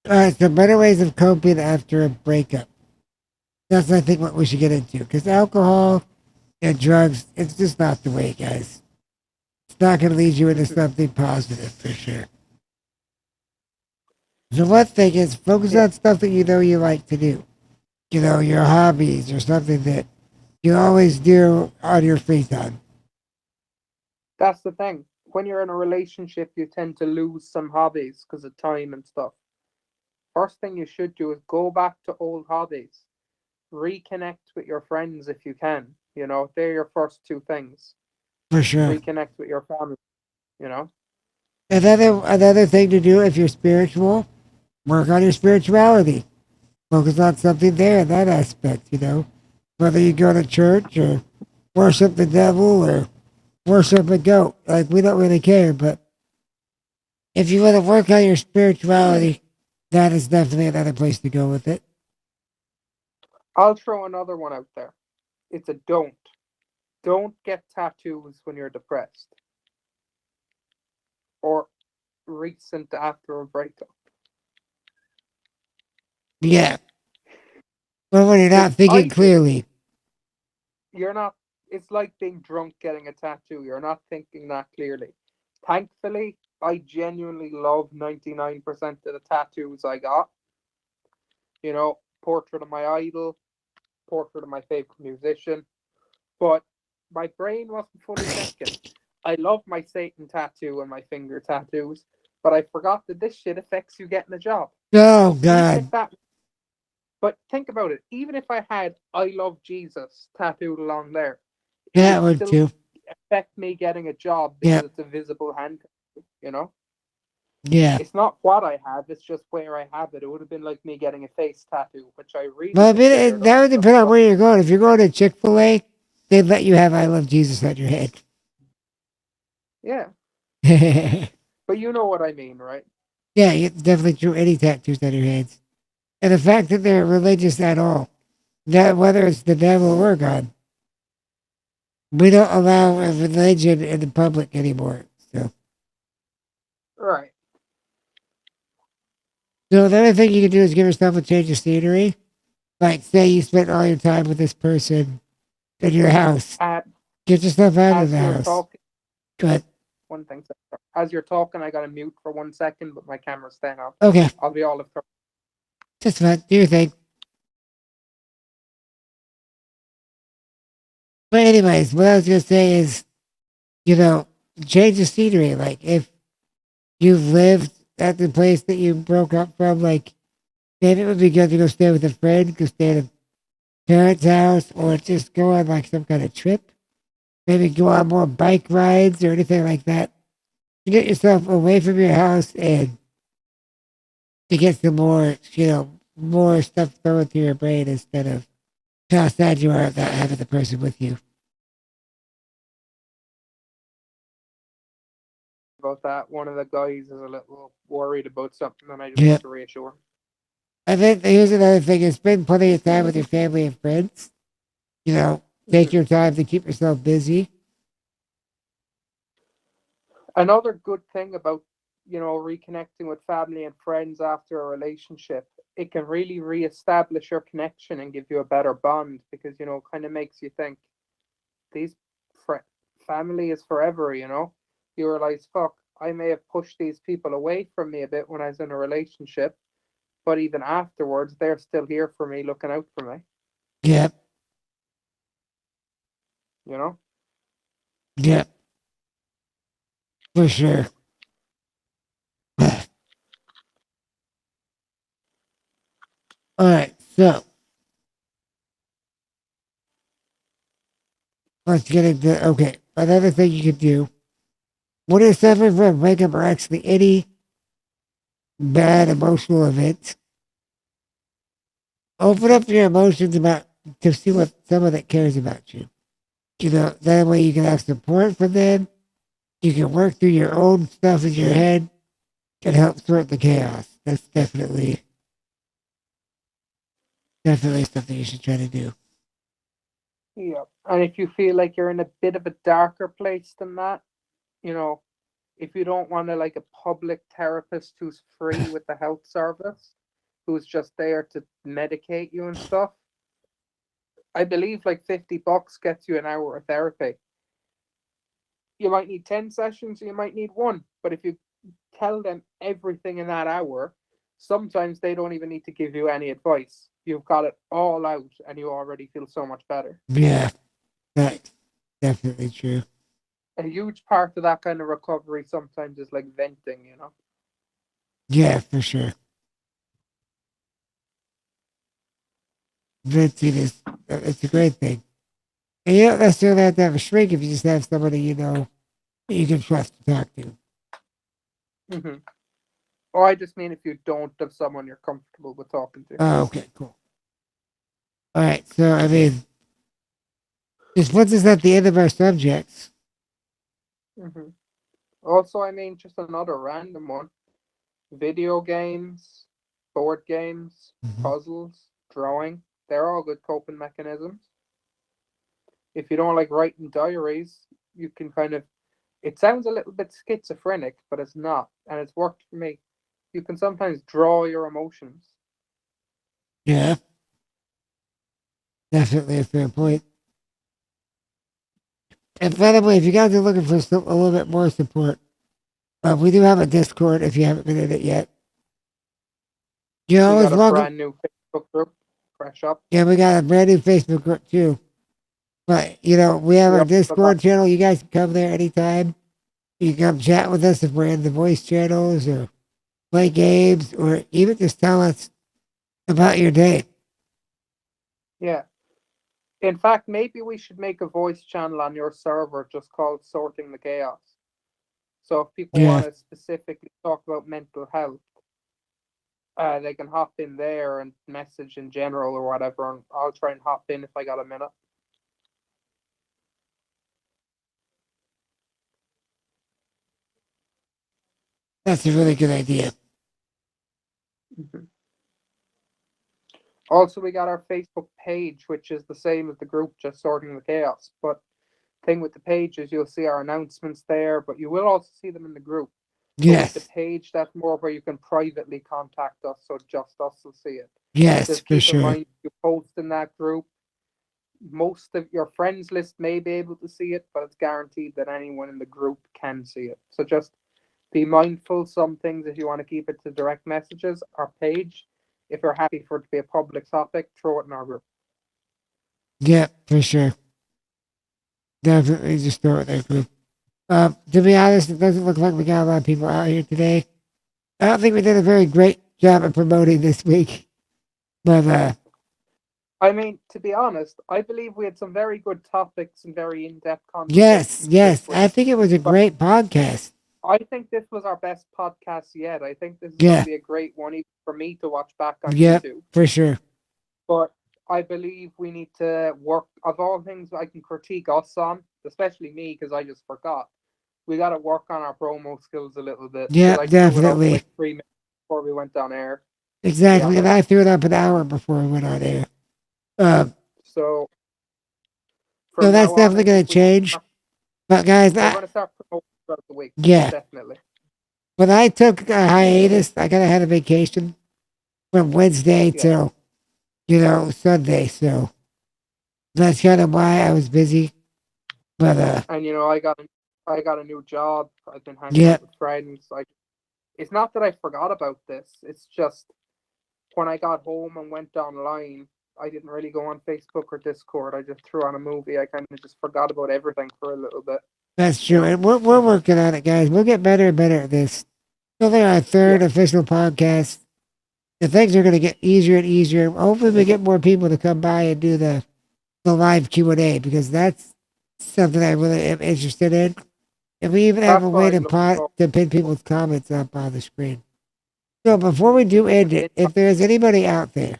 Alright, so better ways of coping after a breakup. That's, I think, what we should get into. Because alcohol and drugs, it's just not the way, guys. It's not going to lead you into something positive for sure. So one thing is focus Yeah. on stuff that you know you like to do. Your hobbies or something that you always do on your free time. That's the thing. When you're in a relationship, you tend to lose some hobbies because of time and stuff. First thing you should do is go back to old hobbies. Reconnect with your friends if you can. They're your first two things. For sure. Reconnect with your family, you know? Another thing to do if you're spiritual, work on your spirituality. Focus on something there in that aspect. Whether you go to church or worship the devil or worship a goat. Like, we don't really care, but if you want to work on your spirituality, that is definitely another place to go with it. I'll throw another one out there. It's a don't. Don't get tattoos when you're depressed or recent after a breakup. Yeah. But when you're Because not thinking I did it. clearly. You're not, it's like being drunk getting a tattoo. You're not thinking that clearly. Thankfully, I genuinely love 99% of the tattoos I got. Portrait of my idol, portrait of my favorite musician, but my brain wasn't fully thinking. I love my Satan tattoo and my finger tattoos, but I forgot that this shit affects you getting a job. Oh Even God. if that, but think about it. Even if I had "I love Jesus" tattooed along there, it That would one still too. affect me getting a job because Yep. it's a visible hand. You know, Yeah. it's not what I have; it's just where I have it. It would have been like me getting a face tattoo, which I really Well, I mean, considered that on would depend on where you're going. If you're going to Chick-fil-A, they'd let you have "I love Jesus" on your head. yeah, Yeah, but you know what I mean, right? it's definitely true. Any tattoos on your hands, and the fact that they're religious at all, that whether it's the devil or God, we don't allow a religion in the public anymore. So, Right. so the other thing you can do is give yourself a change of scenery. Like, say you spent all your time with this person in your house, Uh, get yourself out of as the you're house. talking, But one thing. As you're talking, I got to mute for 1 second, but my camera's staying off. okay, I'll be all of. just fine. Do your thing. But anyways, what I was gonna say is, change the scenery. Like if you've lived at the place that you broke up from, like maybe it would be good to go stay with a friend, go stay at a parent's house, or just go on like some kind of trip. Maybe go on more bike rides or anything like that. To get yourself away from your house and to get some more, more stuff thrown through your brain instead of how sad you are about having the person with you. About that. One of the guys is a little worried about something, and I just Yeah. want to reassure him. I think here's another thing is spend plenty of time with your family and friends. You know, take Mhm. your time to keep yourself busy. Another good thing about reconnecting with family and friends after a relationship, it can really reestablish your connection and give you a better bond because it kind of makes you think these fr- family is forever. You realize, fuck, I may have pushed these people away from me a bit when I was in a relationship, but even afterwards, they're still here for me, looking out for me. Yep, You know. yep, for sure. All right, so let's get into okay. Another thing you could do when you're suffering from a breakup or actually any bad emotional events, open up your emotions about to see what someone that cares about you. That way you can have support from them. You can work through your own stuff in your head and help sort the chaos. That's definitely something you should try to do. Yeah. And if you feel like you're in a bit of a darker place than that, you know, if you don't want to like a public therapist who's free with the health service, who's just there to medicate you and stuff, I believe like $50 gets you an hour of therapy. You might need 10 sessions, you might need one. But if you tell them everything in that hour, sometimes they don't even need to give you any advice. You've got it all out and you already feel so much better. Yeah, that's definitely true. A huge part of that kind of recovery sometimes is like venting. Yeah, for sure. Venting is it's a great thing. And you don't necessarily have to have a shrink if you just have somebody that you can trust to talk to. Hmm. Or I just mean if you don't have someone you're comfortable with talking to. Oh, okay, cool. All right, so I mean, this puts us at the end of our subjects. Hmm. Also, I mean, just another random one. Video games, board games, Mhm. puzzles, drawing. They're all good coping mechanisms. If you don't like writing diaries, you can kind of. It sounds a little bit schizophrenic, but it's not. And it's worked for me. You can sometimes draw your emotions. Yeah, definitely a fair point. And by the way, if you guys are looking for a little bit more support, we do have a Discord if you haven't been in it yet. You're We always got a welcome. brand new Facebook group. fresh up. Yeah, we got a brand new Facebook group too. But we have our Yep, but that, Discord channel. You guys can come there anytime. You can come chat with us if we're in the voice channels or play games or even just tell us about your day. yeah. In fact, maybe we should make a voice channel on your server just called Sorting the Chaos. So if people Yeah, want to specifically talk about mental health, they can hop in there and message in general or whatever, and I'll try and hop in if I got a minute. that's a really good idea. Mm-hmm. Also, we got our Facebook page, which is the same as the group, just Sorting the Chaos. But thing with the page is you'll see our announcements there, but you will also see them in the group. But with the Yes, page, that's more where you can privately contact us, so just us will see it. yes, Just for keep in sure. mind, if you post in that group, most of your friends list may be able to see it, but it's guaranteed that anyone in the group can see it. So just be mindful. Some things, if you want to keep it to direct messages, our page. If you're happy for it to be a public topic, throw it in our group. Yeah, for sure. Definitely just throw it there, group. To be honest, it doesn't look like we got a lot of people out here today. I don't think we did a very great job of promoting this week. But I mean, to be honest, I believe we had some very good topics and very in-depth yes, conversations this yes, week. I think it was a But great podcast. I think this was our best podcast yet. I think this is going to Yeah, be a great one even for me to watch back on yep, YouTube. for sure. But I believe we need to work, of all things I can critique us on, especially me because I just forgot. We got to work on our promo skills a little bit because Yep, I threw it up definitely. like 3 minutes before we went on air, to be Exactly. And honest. I threw it up an hour before we went on air. Um, So so from that's now on, definitely I going think to change. start, But guys, we're going to start promoting throughout the week, yeah, definitely. when I took a hiatus, I kind of had a vacation from Wednesday Yeah. till, Sunday. So that's kind of why I was busy. But, And I got a new job. I've been hanging yeah, out with friends. It's not that I forgot about this. It's just when I got home and went online, I didn't really go on Facebook or Discord. I just threw on a movie. I kind of just forgot about everything for a little bit, that's you true. know. And we're working on it, guys. We'll get better and better at this. So they're our third Yeah, official podcast. The things are going to get easier and easier. Hopefully, we get more people to come by and do the live Q&A because that's something I really am interested in. And we even have that's a what way I'm to looking for. pin people's comments up on the screen. So before we do end it, if there's anybody out there,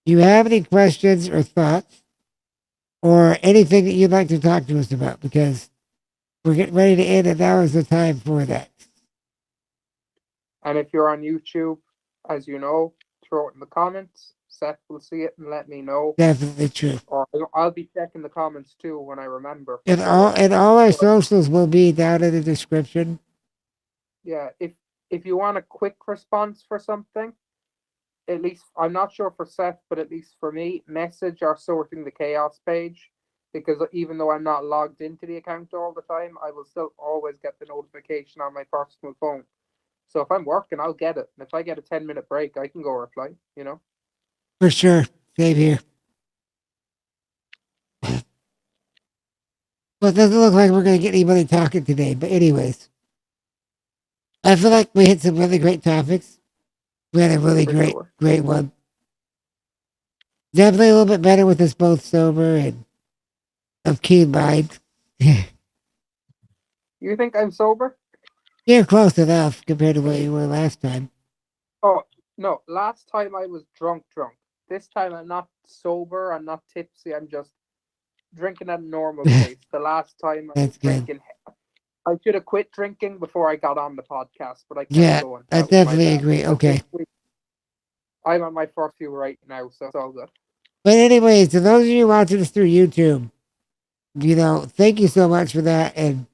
you have any questions or thoughts or anything that you'd like to talk to us about, because we're getting ready to end and now is the time for that. And if you're on YouTube, as you know, throw it in the comments. Seth will see it and let me know. Definitely true. Or I'll be checking the comments too when I remember for And sure. all our But socials will be down in the description. yeah, if you want a quick response for something, at least I'm not sure for Seth, but at least for me, message our Sorting the Chaos page, because even though I'm not logged into the account all the time, I will still always get the notification on my personal phone. So if I'm working, I'll get it. And if I get a 10-minute break, I can go reply, you know? For sure. Same here. Well, it doesn't look like we're going to get anybody talking today. But anyways, I feel like we hit some really great topics. We had a really For great, sure. great one. Definitely a little bit better with us both sober and of keen mind. You think I'm sober? You're close enough compared to what you were last time. Oh, no. Last time I was drunk, drunk. This time I'm not sober. I'm not tipsy. I'm just drinking at a normal pace. The last time I was That's good. drinking, I should have quit drinking before I got on the podcast, but I kept Yeah, going. I That was my definitely bad. agree. But this Okay. week, I'm on my first few right now, so it's all good. But anyways, to those of you watching us through YouTube, thank you so much for that. And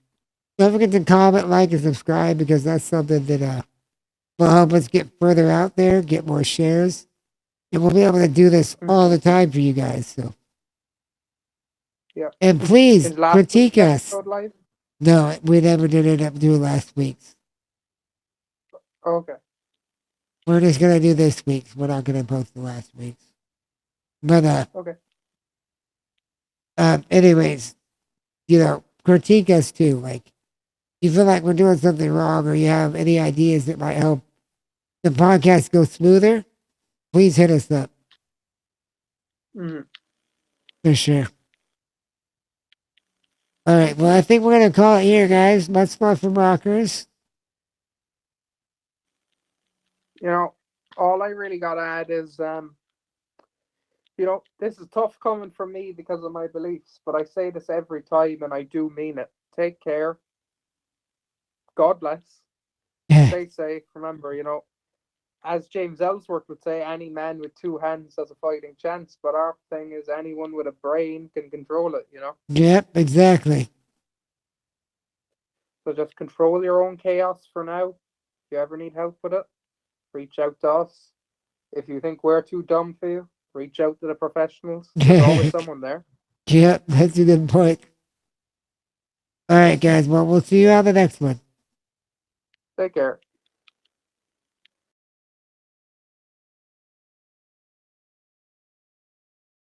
don't forget to comment, like, and subscribe because that's something that will help us get further out there, get more shares, and we'll be able to do this all Mm-hmm. the time for you guys. So, Yeah. and please Is last week's critique us. episode live? No, we never did end up doing last week's. Okay. We're just gonna do this week's. We're not gonna post the last week's. But Okay. anyways, critique us too. Like, you feel like we're doing something wrong, or you have any ideas that might help the podcast go smoother, please hit us up Mm. for sure. All right. Well, I think we're gonna call it here, guys. Much more from Rockers. All I really gotta add is, this is tough coming from me because of my beliefs, but I say this every time and I do mean it. Take care. God bless. Stay safe. Remember, as James Ellsworth would say, any man with two hands has a fighting chance, but our thing is anyone with a brain can control it. Yep, exactly. So just control your own chaos for now. If you ever need help with it, reach out to us. If you think we're too dumb for you, reach out to the professionals. There's always someone there. Yep, that's a good point. All right, guys. Well, we'll see you on the next one. Take care.